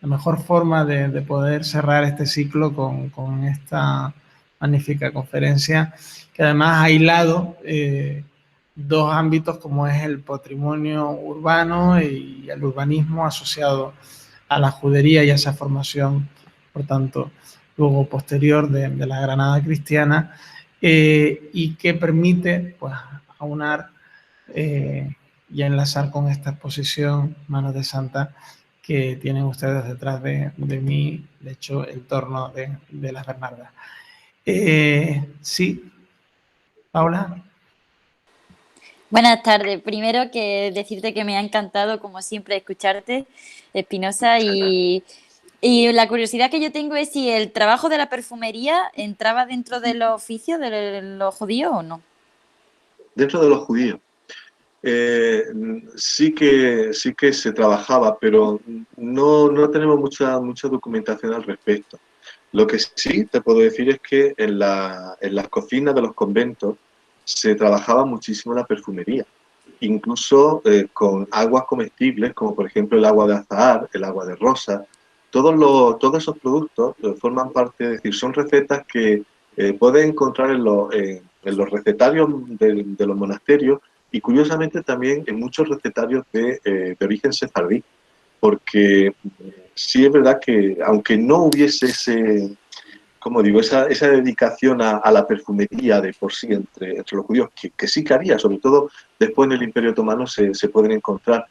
mejor forma de poder cerrar este ciclo con esta magnífica conferencia, que además ha hilado dos ámbitos como es el patrimonio urbano y el urbanismo asociado a la judería y a esa formación, por tanto, luego posterior de la Granada cristiana, y que permite pues, aunar y enlazar con esta exposición Manos de Santa que tienen ustedes detrás de mí, de hecho, el torno de las Bernardas. Sí, Paula. Buenas tardes. Primero que decirte que me ha encantado, como siempre, escucharte, Espinosa, y la curiosidad que yo tengo es si el trabajo de la perfumería entraba dentro de los oficios de los judíos o no. Dentro de los judíos. Sí que se trabajaba, pero no tenemos mucha documentación al respecto. Lo que sí te puedo decir es que en las cocinas de los conventos se trabajaba muchísimo la perfumería, incluso con aguas comestibles, como por ejemplo el agua de azahar, el agua de rosa. Todos esos productos forman parte, es decir, son recetas que puedes encontrar en los recetarios de los monasterios y curiosamente también en muchos recetarios de origen sefardí, porque sí es verdad que aunque no hubiese como digo, esa dedicación a la perfumería de por sí entre los judíos, que sí que había, sobre todo después en el Imperio Otomano se pueden encontrar,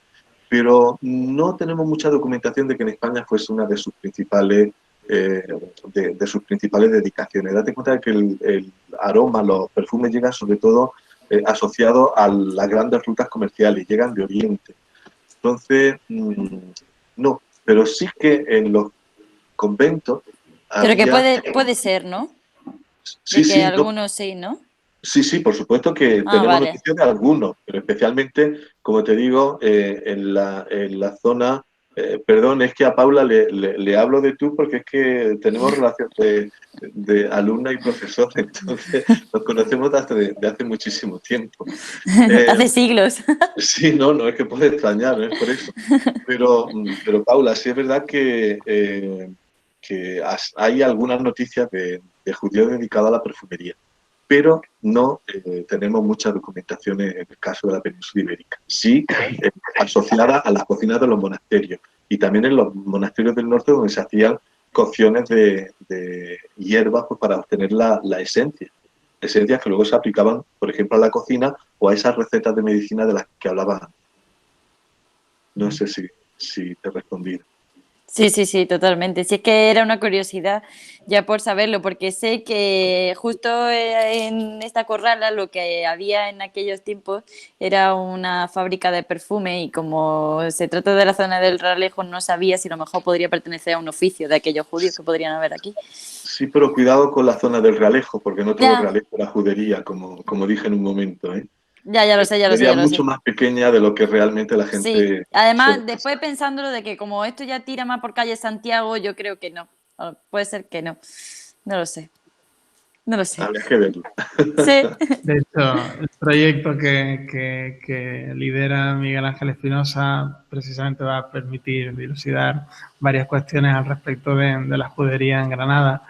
pero no tenemos mucha documentación de que en España fuese una de sus principales de sus principales dedicaciones. Date cuenta de que el aroma, los perfumes llegan sobre todo asociados a las grandes rutas comerciales, llegan de Oriente. Entonces, no, pero sí que en los conventos Pero que había... puede ser, ¿no? Sí, De que sí, no, algunos sí, ¿no? sí, sí, por supuesto que Ah, tenemos vale. noticias de algunos, pero especialmente, como te digo, en la zona, perdón, es que a Paula le hablo de tú porque es que tenemos relación de alumna y profesor, entonces nos conocemos de hace muchísimo tiempo. Hace siglos. Sí, no es que puede extrañar, no es por eso. Pero Paula, sí es verdad que hay algunas noticias de judíos dedicados a la perfumería, pero no tenemos mucha documentación en el caso de la península ibérica. Sí, asociada a las cocinas de los monasterios y también en los monasterios del norte donde se hacían cocciones de hierbas pues, para obtener la esencia. Esencias que luego se aplicaban, por ejemplo, a la cocina o a esas recetas de medicina de las que hablaba. No sé si te respondí. Sí, sí, sí, totalmente. Si es que era una curiosidad ya por saberlo, porque sé que justo en esta corrala lo que había en aquellos tiempos era una fábrica de perfume y como se trata de la zona del Realejo, no sabía si a lo mejor podría pertenecer a un oficio de aquellos judíos que podrían haber aquí. Sí, pero cuidado con la zona del Realejo, porque no todo el Ya, Realejo era judería, como dije en un momento, ¿eh? ya lo sé, ya lo sé, Sería ya lo mucho sé. más pequeña de lo que realmente la Sí, gente además, suele después pensar. pensándolo de que como esto ya tira más por calle Santiago, yo creo que no. Puede ser que no. No lo sé. No lo sé. Habría que verlo. Sí. De hecho, el proyecto que lidera Miguel Ángel Espinosa precisamente va a permitir dilucidar varias cuestiones al respecto de la judería en Granada.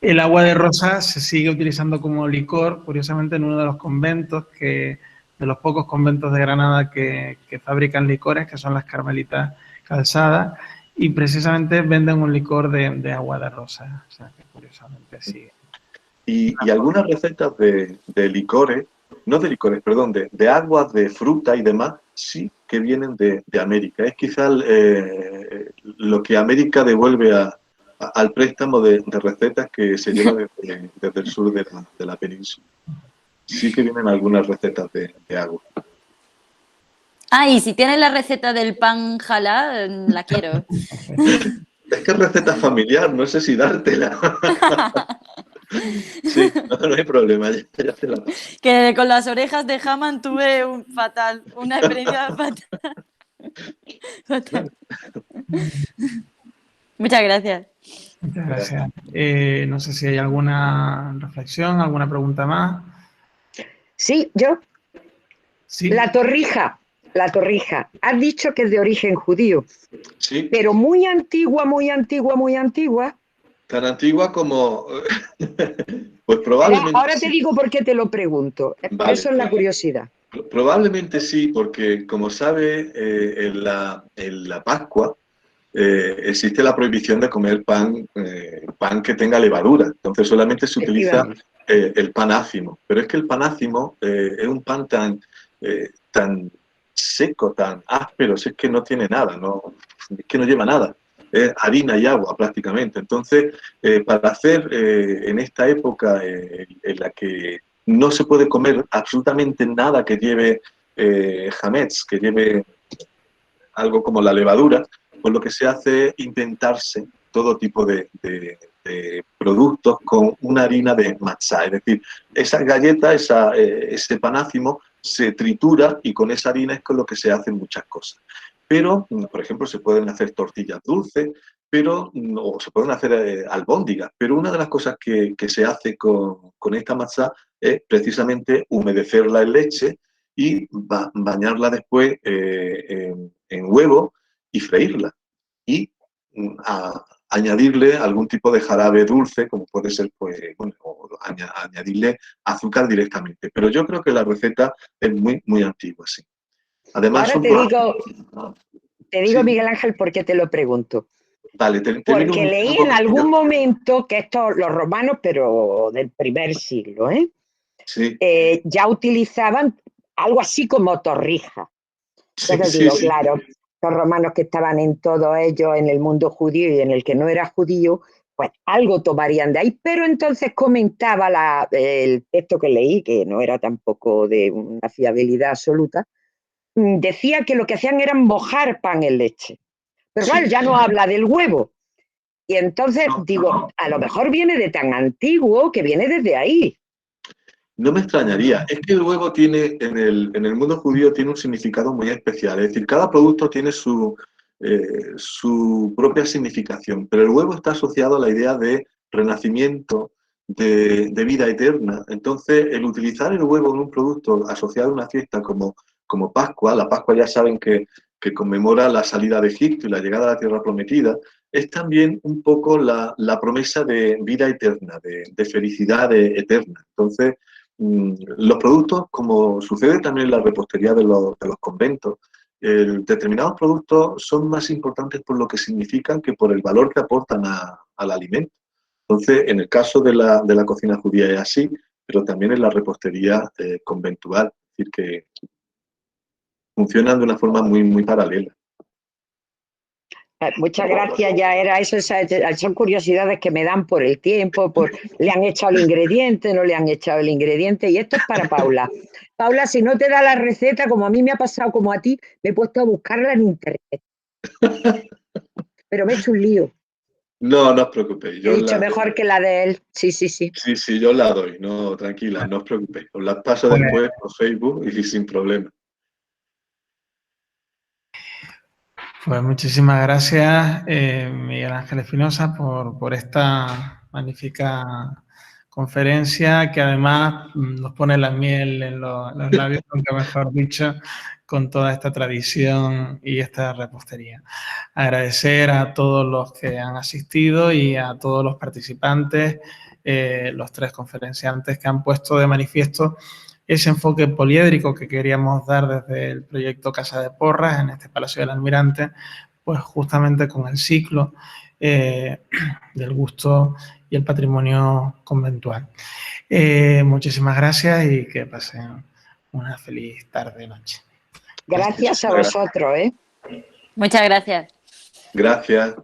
El agua de rosa se sigue utilizando como licor, curiosamente en uno de los conventos, de los pocos conventos de Granada que fabrican licores, que son las Carmelitas Calzadas, y precisamente venden un licor de agua de rosa. O sea, que curiosamente sigue. Y algunas recetas de licores, no de licores, perdón, de aguas, de fruta y demás, sí que vienen de América. Es quizá lo que América devuelve al préstamo de recetas que se lleva desde el sur de la península. Sí que vienen algunas recetas de agua. Ah, y si tienes la receta del pan jalá, la quiero. Es que es receta familiar, no sé si dártela. Sí, no hay problema, ya te la paso. Que con las orejas de Haman tuve una experiencia fatal. Fatal. Bueno, Muchas gracias. Muchas gracias. No sé si hay alguna reflexión, alguna pregunta más. Sí, yo, Sí, la torrija, la torrija. Has dicho que es de origen judío, sí, pero muy antigua, muy antigua, muy antigua. tan antigua como... Pues probablemente Ahora te sí. digo por qué te lo pregunto. Por Vale. eso es la curiosidad. Probablemente sí, porque como sabe, en la Pascua existe la prohibición de comer pan que tenga levadura. Entonces solamente se utiliza Efectivamente. el pan ácimo. Pero es que el pan ácimo es un pan tan seco, tan áspero, si es que no tiene nada, es que no lleva nada. Es harina y agua prácticamente. Entonces, para hacer en esta época en la que no se puede comer absolutamente nada que lleve hametz, que lleve algo como la levadura, pues lo que se hace es inventarse todo tipo de productos con una harina de matzá. Es decir, esa galleta, ese panácimo, se tritura y con esa harina es con lo que se hacen muchas cosas. Pero, por ejemplo, se pueden hacer tortillas dulces, o se pueden hacer albóndigas, pero una de las cosas que se hace con esta matzá es precisamente humedecerla en leche y bañarla después en huevo y freírla. Y añadirle algún tipo de jarabe dulce, como puede ser, pues, bueno, o añadirle azúcar directamente. Pero yo creo que la receta es muy, muy antigua, sí. Además, Ahora son productos... te digo, Sí, Miguel Ángel, por qué te lo pregunto. vale, termino Porque un leí en momentito. algún momento que estos, los romanos, pero del primer siglo, Sí, ya utilizaban algo así como torrija. sí, Entonces sí, digo, sí. claro, los romanos que estaban en todo ello, en el mundo judío y en el que no era judío, pues algo tomarían de ahí. Pero entonces comentaba el texto que leí, que no era tampoco de una fiabilidad absoluta, decía que lo que hacían era mojar pan en leche. Pero Sí. claro, ya no habla del huevo. Y entonces No, digo, a lo mejor viene de tan antiguo que viene desde ahí. no me extrañaría. Es que el huevo tiene, en el mundo judío, tiene un significado muy especial. Es decir, cada producto tiene su propia significación, pero el huevo está asociado a la idea de renacimiento, de vida eterna. Entonces, el utilizar el huevo en un producto asociado a una fiesta como Pascua, la Pascua ya saben que conmemora la salida de Egipto y la llegada a la tierra prometida, es también un poco la promesa de vida eterna, de felicidad eterna. Entonces, los productos, como sucede también en la repostería de los conventos, determinados productos son más importantes por lo que significan que por el valor que aportan al alimento. Entonces, en el caso de la cocina judía es así, pero también en la repostería conventual, es decir, que funcionan de una forma muy, muy paralela. Muchas gracias, ya era eso, son curiosidades que me dan por el tiempo, le han echado el ingrediente, no le han echado el ingrediente, y esto es para Paula. Paula, si no te da la receta, como a mí me ha pasado como a ti, me he puesto a buscarla en internet. Pero me he hecho un lío. No, no os preocupéis. He dicho mejor que la de él. Sí. Sí, yo la doy. No, tranquila, no os preocupéis. Os la paso después por Facebook y sin problema. Pues muchísimas gracias, Miguel Ángel Espinosa, por esta magnífica conferencia que además nos pone la miel en los labios, nunca mejor dicho, con toda esta tradición y esta repostería. Agradecer a todos los que han asistido y a todos los participantes, los 3 conferenciantes que han puesto de manifiesto ese enfoque poliédrico que queríamos dar desde el proyecto Casa de Porras en este Palacio del Almirante, pues justamente con el ciclo del gusto y el patrimonio conventual. Muchísimas gracias y que pasen una feliz tarde-noche. Gracias a vosotros, ¿eh? Muchas gracias. Gracias.